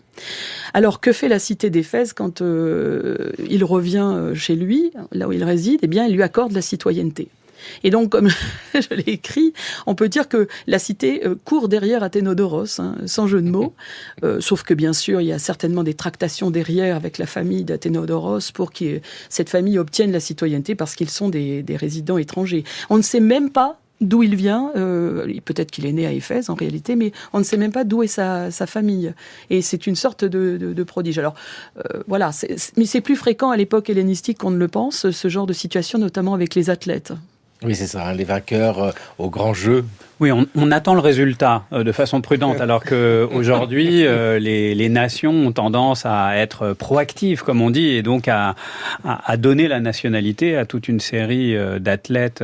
C: Alors, que fait la cité d'Éphèse quand il revient chez lui, là où il réside? Eh bien, il lui accorde la citoyenneté. Et donc, comme je l'ai écrit, on peut dire que la cité court derrière Athénodoros, sans jeu de mots. Sauf que, bien sûr, il y a certainement des tractations derrière avec la famille d'Athénodoros pour que cette famille obtienne la citoyenneté parce qu'ils sont des résidents étrangers. On ne sait même pas d'où il vient, peut-être qu'il est né à Éphèse en réalité, mais on ne sait même pas d'où est sa famille. Et c'est une sorte de prodige. Alors voilà, mais c'est plus fréquent à l'époque hellénistique qu'on ne le pense, ce genre de situation, notamment avec les athlètes.
B: Oui, c'est ça, les vainqueurs au grand jeu.
D: Oui, on attend le résultat de façon prudente, alors qu'aujourd'hui, les nations ont tendance à être proactives, comme on dit, et donc à donner la nationalité à toute une série d'athlètes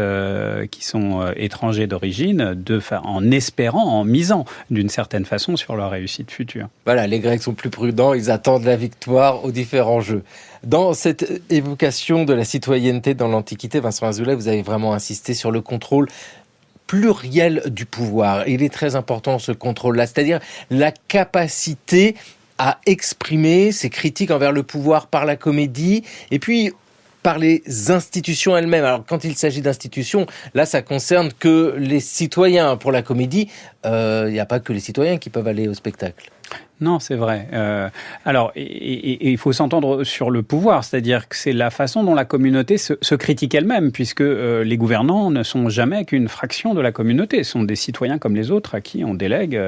D: qui sont étrangers d'origine, en espérant, en misant d'une certaine façon sur leur réussite future.
B: Voilà, les Grecs sont plus prudents, ils attendent la victoire aux différents jeux. Dans cette évocation de la citoyenneté dans l'Antiquité, Vincent Azoulay, vous avez vraiment insisté sur le contrôle pluriel du pouvoir. Il est très important ce contrôle-là, c'est-à-dire la capacité à exprimer ses critiques envers le pouvoir par la comédie et puis par les institutions elles-mêmes. Alors quand il s'agit d'institutions, là ça concerne que les citoyens. Pour la comédie, il n'y a pas que les citoyens qui peuvent aller au spectacle.
D: Non, c'est vrai. Alors, et il faut s'entendre sur le pouvoir, c'est-à-dire que c'est la façon dont la communauté se critique elle-même, puisque les gouvernants ne sont jamais qu'une fraction de la communauté. Ce sont des citoyens comme les autres à qui on délègue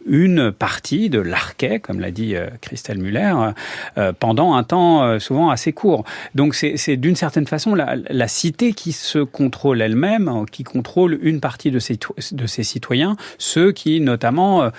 D: une partie de l'archet, comme l'a dit Christelle Muller, pendant un temps souvent assez court. Donc c'est d'une certaine façon la cité qui se contrôle elle-même, qui contrôle une partie de ses citoyens, ceux qui notamment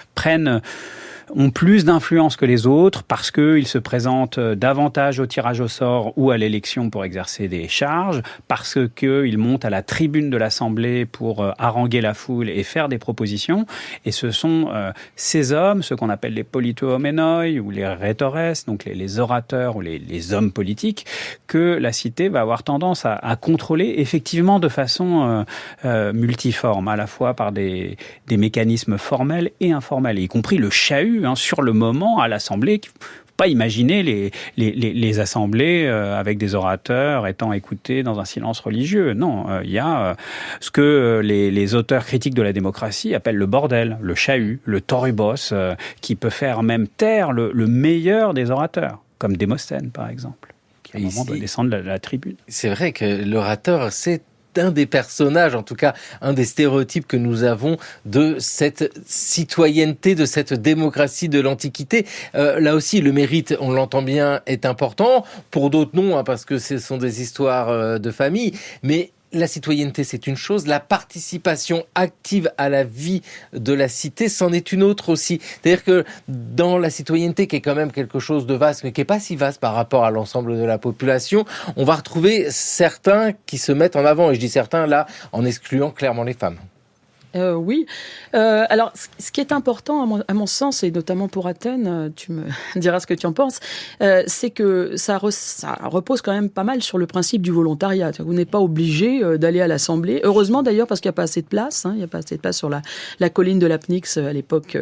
D: ont plus d'influence que les autres parce qu'ils se présentent davantage au tirage au sort ou à l'élection pour exercer des charges, parce qu'ils montent à la tribune de l'Assemblée pour haranguer la foule et faire des propositions. Et ce sont ces hommes, ceux qu'on appelle les politouoménoi ou les rhétores, donc les orateurs ou les hommes politiques, que la cité va avoir tendance à contrôler effectivement de façon multiforme, à la fois par des mécanismes formels et informels, y compris le chahut sur le moment à l'Assemblée. Il ne faut pas imaginer les assemblées avec des orateurs étant écoutés dans un silence religieux. Non, il y a ce que les auteurs critiques de la démocratie appellent le bordel, le chahut, le toribos, qui peut faire même taire le meilleur des orateurs, comme Démosthène par exemple, qui à un moment doit descendre de la tribune.
B: C'est vrai que l'orateur, c'est un des personnages, en tout cas un des stéréotypes que nous avons de cette citoyenneté, de cette démocratie de l'Antiquité. Là aussi, le mérite, on l'entend bien, est important. Pour d'autres, non, parce que ce sont des histoires de famille. Mais la citoyenneté, c'est une chose. La participation active à la vie de la cité, c'en est une autre aussi. C'est-à-dire que dans la citoyenneté, qui est quand même quelque chose de vaste, mais qui n'est pas si vaste par rapport à l'ensemble de la population, on va retrouver certains qui se mettent en avant. Et je dis certains, là, en excluant clairement les femmes.
C: Oui. Alors, ce qui est important, à mon sens, et notamment pour Athènes, tu me diras ce que tu en penses, c'est que ça repose quand même pas mal sur le principe du volontariat. Vous n'êtes pas obligé d'aller à l'Assemblée. Heureusement d'ailleurs, parce qu'il n'y a pas assez de place. Il n'y a pas assez de place sur la colline de l'Apnix à l'époque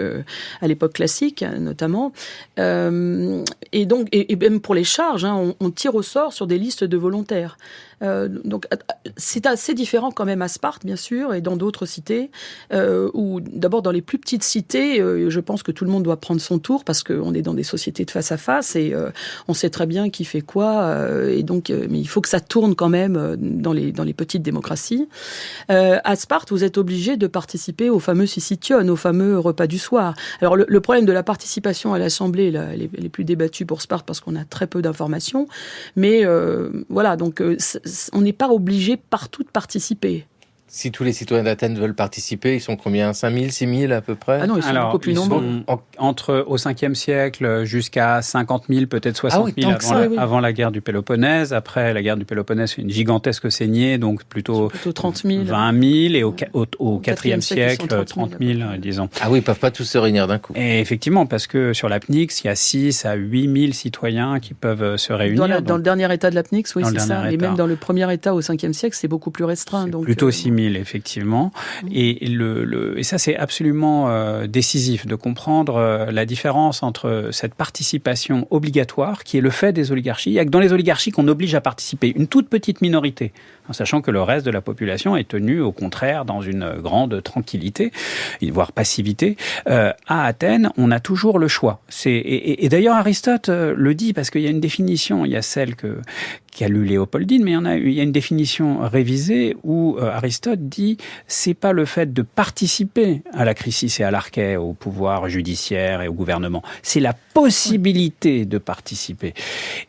C: classique, notamment. Et donc, et même pour les charges, on tire au sort sur des listes de volontaires. Donc c'est assez différent quand même à Sparte, bien sûr, et dans d'autres cités, où d'abord dans les plus petites cités, je pense que tout le monde doit prendre son tour parce qu'on est dans des sociétés de face à face et on sait très bien qui fait quoi, et donc mais il faut que ça tourne quand même dans les petites démocraties. À Sparte, vous êtes obligé de participer au fameux Syssition, au fameux repas du soir. Alors le problème de la participation à l'Assemblée, là, elle est plus débattue pour Sparte parce qu'on a très peu d'informations, mais voilà, donc on n'est pas obligé partout de participer.
B: Si tous les citoyens d'Athènes veulent participer, ils sont combien? 5 000, 6 000 à peu près?
C: Ah non, ils sont beaucoup plus nombreux.
D: Entre au 5e siècle jusqu'à 50 000, peut-être 60 000 avant la guerre du Péloponnèse. Après la guerre du Péloponnèse, une gigantesque saignée, donc plutôt 30 000, 20 000. Et au 4e siècle, 30 000, disons.
B: Ah oui, ils ne peuvent pas tous se réunir d'un coup.
D: Et effectivement, parce que sur l'Apnix, il y a 6 à 8 000 citoyens qui peuvent se réunir.
C: Dans le dernier état de l'Apnix, oui, c'est ça. Et même dans le premier état au 5e siècle, c'est beaucoup plus restreint. Donc,
D: plutôt 6 000, effectivement. Et ça, c'est absolument décisif de comprendre la différence entre cette participation obligatoire, qui est le fait des oligarchies. Il n'y a que dans les oligarchies qu'on oblige à participer une toute petite minorité, en sachant que le reste de la population est tenu, au contraire, dans une grande tranquillité, voire passivité. À Athènes, on a toujours le choix. Et d'ailleurs, Aristote le dit, parce qu'il y a une définition, il y a celle qu'a lu Léopoldine, mais il y a une définition révisée où Aristote dit c'est pas le fait de participer à la crisis et à l'arché, au pouvoir judiciaire et au gouvernement, c'est la possibilité de participer.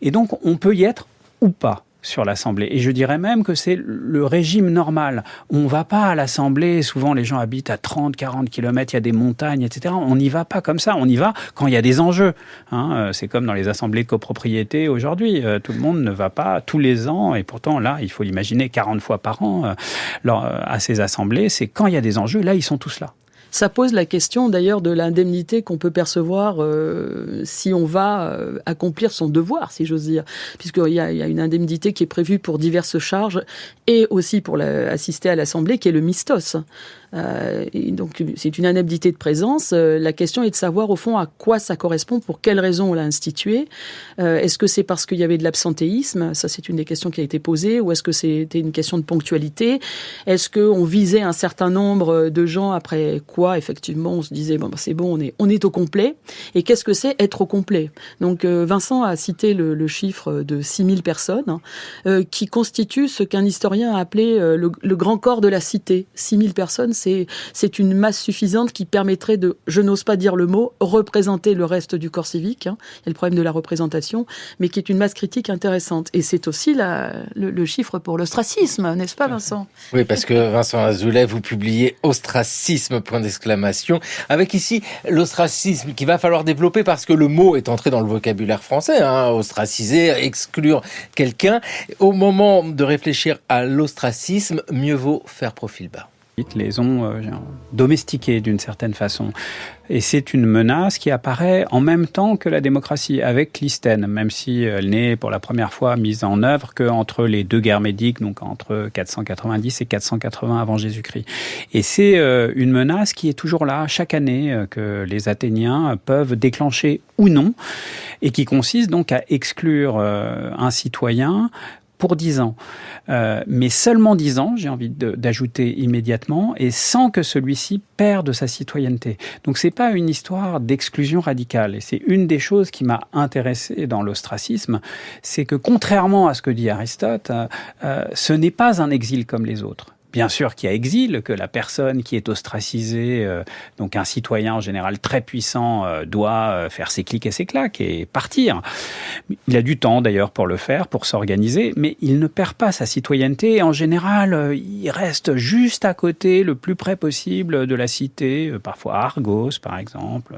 D: Et donc on peut y être ou pas sur l'Assemblée. Et je dirais même que c'est le régime normal. On ne va pas à l'Assemblée, souvent les gens habitent à 30, 40 km, il y a des montagnes, etc. On n'y va pas comme ça, on y va quand il y a des enjeux. C'est comme dans les assemblées de copropriété aujourd'hui. Tout le monde ne va pas tous les ans, et pourtant là, il faut l'imaginer 40 fois par an à ces assemblées. C'est quand il y a des enjeux, là, ils sont tous là.
C: Ça pose la question d'ailleurs de l'indemnité qu'on peut percevoir si on va accomplir son devoir, si j'ose dire. Puisqu'il y a une indemnité qui est prévue pour diverses charges et aussi pour assister à l'Assemblée, qui est le mistos. Et donc c'est une indemnité de présence. La question est de savoir au fond à quoi ça correspond, pour quelles raisons on l'a institué. Est-ce que c'est parce qu'il y avait de l'absentéisme? Ça, c'est une des questions qui a été posée. Ou est-ce que c'était une question de ponctualité? Est-ce qu'on visait un certain nombre de gens après quoi, effectivement, on se disait c'est bon, on est au complet. Et qu'est-ce que c'est être au complet? Donc Vincent a cité le chiffre de 6 000 personnes qui constitue ce qu'un historien a appelé le grand corps de la cité. 6 000 personnes, c'est une masse suffisante qui permettrait de, je n'ose pas dire le mot, représenter le reste du corps civique. Il y a le problème de la représentation, mais qui est une masse critique intéressante. Et c'est aussi le chiffre pour l'ostracisme, n'est-ce pas, Vincent?
B: Oui, parce que Vincent Azoulay, vous publiez Ostracisme, point d'exclamation, avec ici l'ostracisme qu'il va falloir développer parce que le mot est entré dans le vocabulaire français, ostraciser, exclure quelqu'un. Au moment de réfléchir à l'ostracisme, mieux vaut faire profil bas.
D: Les ont domestiqués d'une certaine façon. Et c'est une menace qui apparaît en même temps que la démocratie, avec Clisthène, même si elle n'est pour la première fois mise en œuvre qu'entre les deux guerres médiques, donc entre 490 et 480 avant Jésus-Christ. Et c'est une menace qui est toujours là chaque année, que les Athéniens peuvent déclencher ou non, et qui consiste donc à exclure un citoyen pour 10 ans. Mais seulement 10 ans, j'ai envie d'ajouter immédiatement, et sans que celui-ci perde sa citoyenneté. Donc c'est pas une histoire d'exclusion radicale. Et c'est une des choses qui m'a intéressé dans l'ostracisme, c'est que contrairement à ce que dit Aristote, ce n'est pas un exil comme les autres. Bien sûr qu'il y a exil, que la personne qui est ostracisée, donc un citoyen en général très puissant, doit faire ses clics et ses claques et partir. Il a du temps d'ailleurs pour le faire, pour s'organiser, mais il ne perd pas sa citoyenneté. Et en général, il reste juste à côté, le plus près possible de la cité, parfois à Argos par exemple,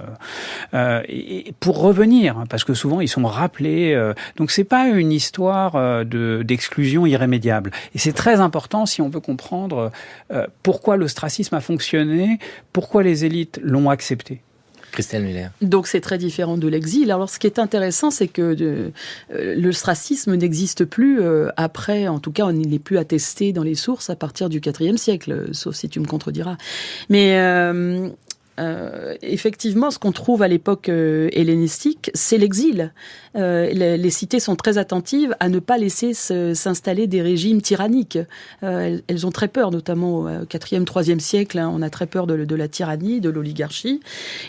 D: et pour revenir, parce que souvent ils sont rappelés. Donc c'est pas une histoire d'exclusion irrémédiable. Et c'est très important si on veut comprendre comprendre pourquoi l'ostracisme a fonctionné, pourquoi les élites l'ont accepté.
B: Christiane Muller.
C: Donc c'est très différent de l'exil. Alors ce qui est intéressant, c'est que l'ostracisme n'existe plus après, en tout cas, il n'est plus attesté dans les sources à partir du IVe siècle, sauf si tu me contrediras. Mais effectivement, ce qu'on trouve à l'époque hellénistique, c'est l'exil. Les cités sont très attentives à ne pas laisser s'installer des régimes tyranniques. Elles ont très peur, notamment au IVe, IIIe siècle, on a très peur de la tyrannie, de l'oligarchie.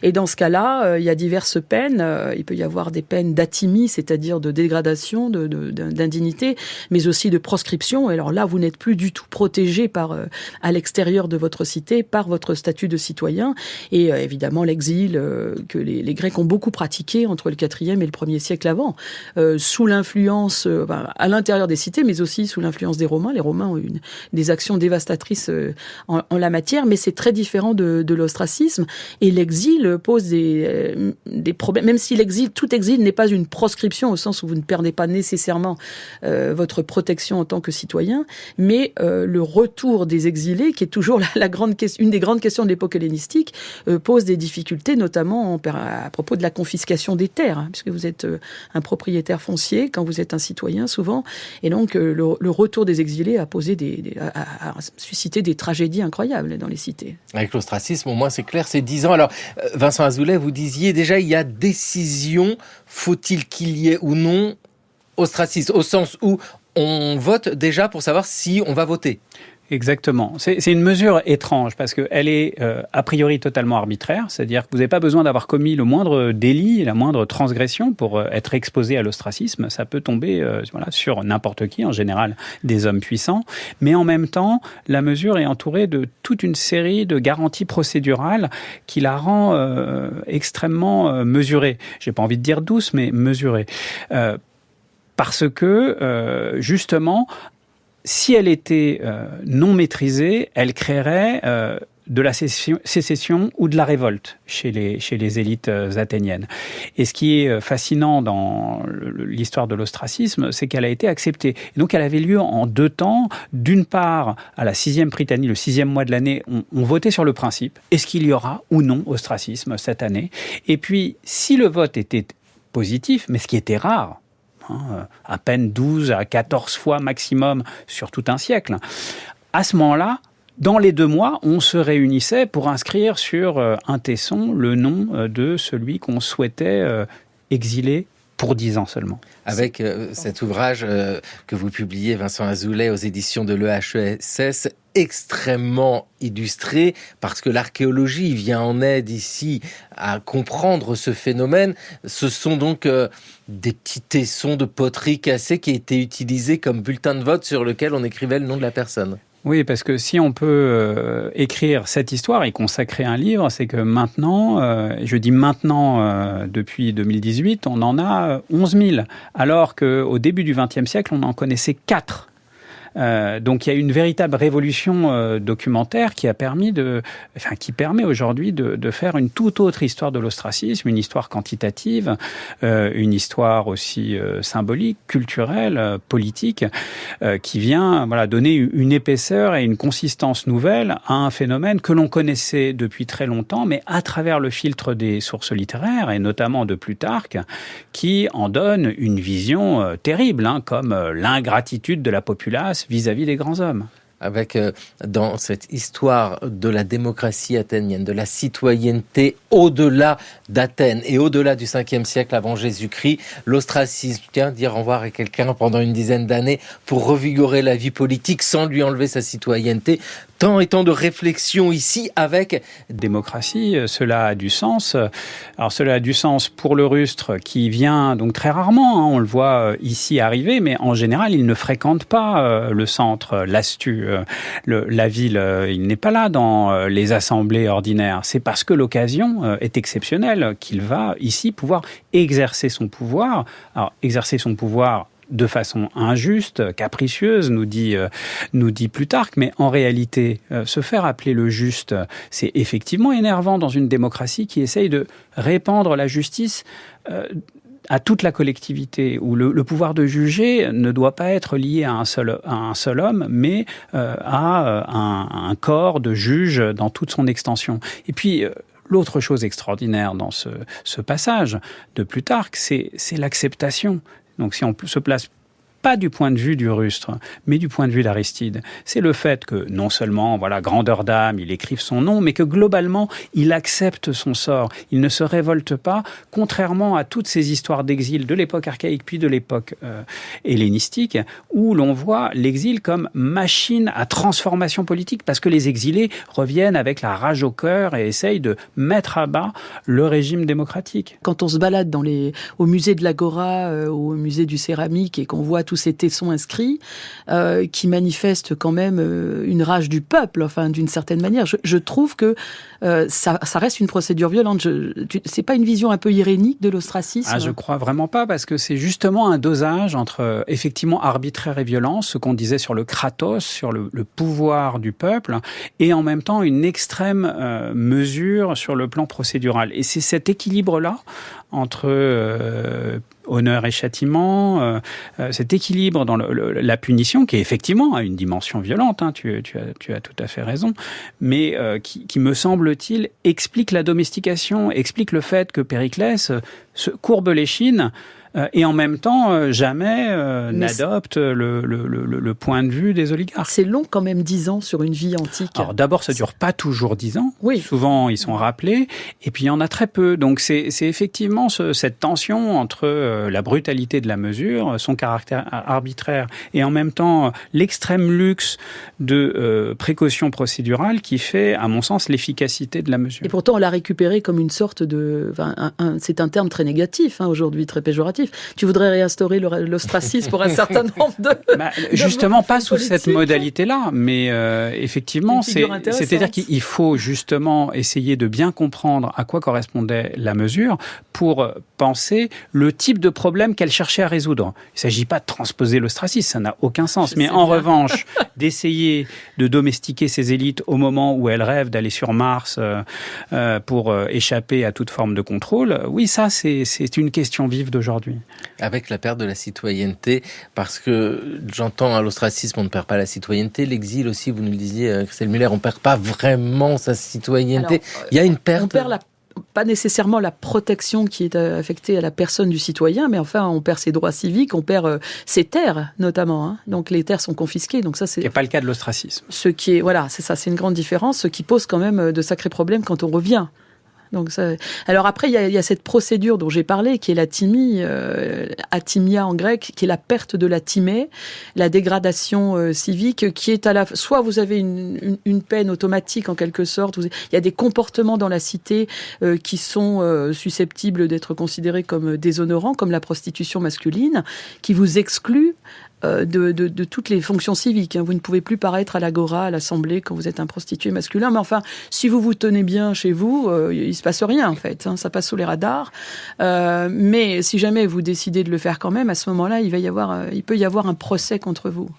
C: Et dans ce cas-là, il y a diverses peines. Il peut y avoir des peines d'athymie, c'est-à-dire de dégradation, d'indignité, mais aussi de proscription. Et alors là, vous n'êtes plus du tout protégé à l'extérieur de votre cité par votre statut de citoyen. Et évidemment, l'exil que les Grecs ont beaucoup pratiqué entre le IVe et le 1er siècle avant, sous l'influence, à l'intérieur des cités, mais aussi sous l'influence des Romains. Les Romains ont eu des actions dévastatrices en la matière, mais c'est très différent de l'ostracisme. Et l'exil pose des problèmes, même si tout exil n'est pas une proscription, au sens où vous ne perdez pas nécessairement votre protection en tant que citoyen, mais le retour des exilés, qui est toujours une des grandes questions de l'époque hellénistique, pose des difficultés, notamment à propos de la confiscation des terres, hein, puisque vous êtes un propriétaire foncier quand vous êtes un citoyen souvent, et donc le retour des exilés a suscité des tragédies incroyables dans les cités.
B: Avec l'ostracisme, au moins c'est clair, c'est 10 ans. Alors Vincent Azoulay, vous disiez déjà il y a décision, faut-il qu'il y ait ou non ostracisme, au sens où on vote déjà pour savoir si on va voter.
D: Exactement. C'est une mesure étrange parce qu'elle est a priori totalement arbitraire, c'est-à-dire que vous n'avez pas besoin d'avoir commis le moindre délit, la moindre transgression pour être exposé à l'ostracisme. Ça peut tomber sur n'importe qui, en général des hommes puissants, mais en même temps, la mesure est entourée de toute une série de garanties procédurales qui la rend extrêmement mesurée. J'ai pas envie de dire douce, mais mesurée. Parce que, justement, si elle était non maîtrisée, elle créerait de la sécession ou de la révolte chez les élites athéniennes. Et ce qui est fascinant dans l'histoire de l'ostracisme, c'est qu'elle a été acceptée. Et donc elle avait lieu en 2 temps. D'une part, à la 6e Prytanée, le 6e mois de l'année, on votait sur le principe. Est-ce qu'il y aura ou non ostracisme cette année? Et puis, si le vote était positif, mais ce qui était rare, à peine 12 à 14 fois maximum sur tout un siècle. À ce moment-là, dans les 2 mois, on se réunissait pour inscrire sur un tesson le nom de celui qu'on souhaitait exiler pour 10 ans seulement.
B: Avec cet ouvrage que vous publiez, Vincent Azoulay, aux éditions de l'EHESS, extrêmement illustré, parce que l'archéologie vient en aide ici à comprendre ce phénomène. Ce sont donc des petits tessons de poterie cassés qui étaient utilisés comme bulletin de vote sur lequel on écrivait le nom de la personne.
D: Oui, parce que si on peut écrire cette histoire et consacrer un livre, c'est que maintenant, je dis maintenant depuis 2018, on en a 11 000, alors qu'au début du XXe siècle, on en connaissait 4. Donc il y a une véritable révolution documentaire qui permet aujourd'hui de faire une toute autre histoire de l'ostracisme, une histoire quantitative, une histoire aussi symbolique, culturelle, politique, qui vient donner une épaisseur et une consistance nouvelle à un phénomène que l'on connaissait depuis très longtemps, mais à travers le filtre des sources littéraires et notamment de Plutarque, qui en donne une vision terrible, comme l'ingratitude de la populace vis-à-vis des grands hommes.
B: Avec, dans cette histoire de la démocratie athénienne, de la citoyenneté au-delà d'Athènes et au-delà du 5e siècle avant Jésus-Christ, l'ostracisme, dire au revoir à quelqu'un pendant une dizaine d'années pour revigorer la vie politique sans lui enlever sa citoyenneté, tant et tant de réflexions ici avec...
D: Démocratie, cela a du sens. Alors cela a du sens pour le rustre qui vient donc très rarement, on le voit ici arriver, mais en général il ne fréquente pas le centre, l'astu, la ville, il n'est pas là dans les assemblées ordinaires. C'est parce que l'occasion est exceptionnelle qu'il va ici pouvoir exercer son pouvoir. Alors exercer son pouvoir de façon injuste, capricieuse, nous dit Plutarque, mais en réalité, se faire appeler le juste, c'est effectivement énervant dans une démocratie qui essaye de répandre la justice à toute la collectivité, où le pouvoir de juger ne doit pas être lié à un seul homme, mais à un corps de juges dans toute son extension. Et puis, l'autre chose extraordinaire dans ce passage de Plutarque, c'est l'acceptation. Donc si on se place pas du point de vue du rustre, mais du point de vue d'Aristide. C'est le fait que, non seulement, grandeur d'âme, il écrive son nom, mais que globalement, il accepte son sort. Il ne se révolte pas, contrairement à toutes ces histoires d'exil de l'époque archaïque, puis de l'époque hellénistique, où l'on voit l'exil comme machine à transformation politique, parce que les exilés reviennent avec la rage au cœur et essayent de mettre à bas le régime démocratique.
C: Quand on se balade au musée de l'Agora, au musée du Céramique, et qu'on voit tous ces tessons inscrits qui manifestent quand même une rage du peuple, enfin d'une certaine manière. Je trouve que ça reste une procédure violente. C'est pas une vision un peu irénique de l'ostracisme?
D: Je crois vraiment pas, parce que c'est justement un dosage entre effectivement arbitraire et violence, ce qu'on disait sur le kratos, sur le pouvoir du peuple, et en même temps une extrême mesure sur le plan procédural. Et c'est cet équilibre-là entre honneur et châtiment, cet équilibre dans la punition, qui effectivement a une dimension violente, hein, tu as tout à fait raison, mais qui me semble-t-il explique la domestication, explique le fait que Périclès se courbe l'échine, et en même temps jamais n'adopte le point de vue des oligarques.
C: C'est long quand même, 10 ans sur une vie antique.
D: Alors d'abord, ça dure pas toujours 10 ans.
C: Oui.
D: Souvent, ils sont rappelés. Et puis, il y en a très peu. Donc, c'est effectivement cette tension entre la brutalité de la mesure, son caractère arbitraire, et en même temps l'extrême luxe de précaution procédurale qui fait, à mon sens, l'efficacité de la mesure.
C: Et pourtant, on l'a récupéré comme une sorte de... c'est un terme très négatif, hein, aujourd'hui, très péjoratif. Tu voudrais réinstaurer l'ostracisme pour un certain nombre de...
D: Justement, pas sous cette modalité-là, mais effectivement, c'est-à-dire qu'il faut justement essayer de bien comprendre à quoi correspondait la mesure pour penser le type de problème qu'elle cherchait à résoudre. Il ne s'agit pas de transposer l'ostracisme, ça n'a aucun sens. Mais en revanche, d'essayer de domestiquer ces élites au moment où elles rêvent d'aller sur Mars pour échapper à toute forme de contrôle, oui, ça, c'est une question vive d'aujourd'hui.
B: Avec la perte de la citoyenneté, parce que j'entends à l'ostracisme, on ne perd pas la citoyenneté, l'exil aussi, vous nous le disiez, Christelle Muller, on ne perd pas vraiment sa citoyenneté.
C: Alors,
B: il y a une perte.
C: On perd pas nécessairement la protection qui est affectée à la personne du citoyen, mais enfin, on perd ses droits civiques, on perd ses terres, notamment. Hein. Donc, les terres sont confisquées. Donc ça, c'est...
D: Ce qui n'est pas le cas de l'ostracisme.
C: C'est ça, c'est une grande différence, ce qui pose quand même de sacrés problèmes quand on revient. Donc ça... Alors après, il y a cette procédure dont j'ai parlé, qui est la thymie, athymia en grec, qui est la perte de la thymée, la dégradation civique, qui est soit vous avez une peine automatique en quelque sorte, il y a des comportements dans la cité qui sont susceptibles d'être considérés comme déshonorants, comme la prostitution masculine, qui vous exclut de toutes les fonctions civiques. Vous ne pouvez plus paraître à l'agora, à l'assemblée, quand vous êtes un prostitué masculin. Mais enfin, si vous vous tenez bien chez vous, il se passe rien, en fait. Ça passe sous les radars. Mais si jamais vous décidez de le faire quand même, à ce moment-là, il peut y avoir un procès contre vous.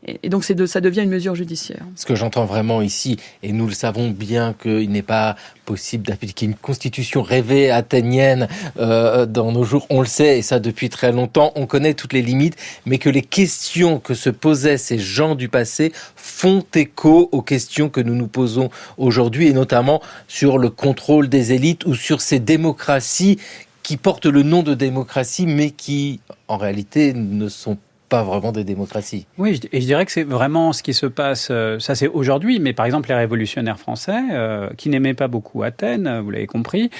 C: Et donc, ça devient une mesure judiciaire.
B: Ce que j'entends vraiment ici, et nous le savons bien qu'il n'est pas possible d'appliquer une constitution rêvée athénienne dans nos jours, on le sait, et ça depuis très longtemps, on connaît toutes les limites, mais que les questions que se posaient ces gens du passé font écho aux questions que nous nous posons aujourd'hui, et notamment sur le contrôle des élites ou sur ces démocraties qui portent le nom de démocratie, mais qui, en réalité, ne sont pas vraiment des démocraties.
D: Oui, et je dirais que c'est vraiment ce qui se passe, ça c'est aujourd'hui, mais par exemple les révolutionnaires français, qui n'aimaient pas beaucoup Athènes, vous l'avez compris,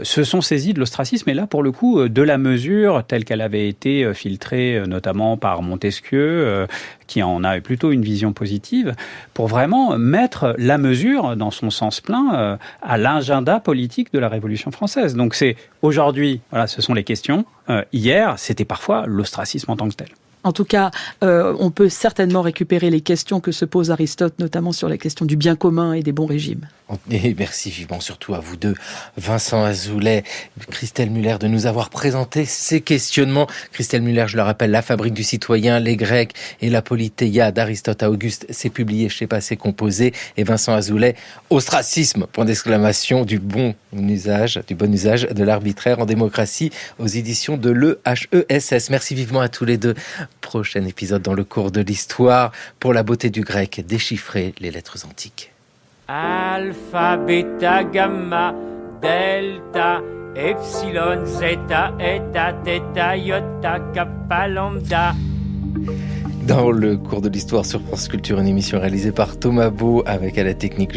D: se sont saisis de l'ostracisme, et là pour le coup de la mesure telle qu'elle avait été filtrée notamment par Montesquieu, qui en a plutôt une vision positive, pour vraiment mettre la mesure dans son sens plein à l'agenda politique de la Révolution française. Donc c'est aujourd'hui, voilà, ce sont les questions. Hier, c'était parfois l'ostracisme en tant que tel.
C: En tout cas, on peut certainement récupérer les questions que se pose Aristote, notamment sur la question du bien commun et des bons régimes.
B: Et merci vivement surtout à vous deux, Vincent Azoulay, Christelle Muller, de nous avoir présenté ces questionnements. Christelle Muller, je le rappelle, La Fabrique du citoyen, les Grecs et la Politeia d'Aristote à Auguste, c'est publié chez Passé Composé. Et Vincent Azoulay, Ostracisme, point d'exclamation, du bon usage de l'arbitraire en démocratie, aux éditions de l'EHESS. Merci vivement à tous les deux. Prochain épisode dans le cours de l'histoire pour la beauté du grec, déchiffrer les lettres antiques.
F: Alpha, bêta, gamma, delta, epsilon, zeta, eta, theta, iota, kappa, lambda.
B: Dans le cours de l'histoire sur France Culture, une émission réalisée par Thomas Beau avec à la technique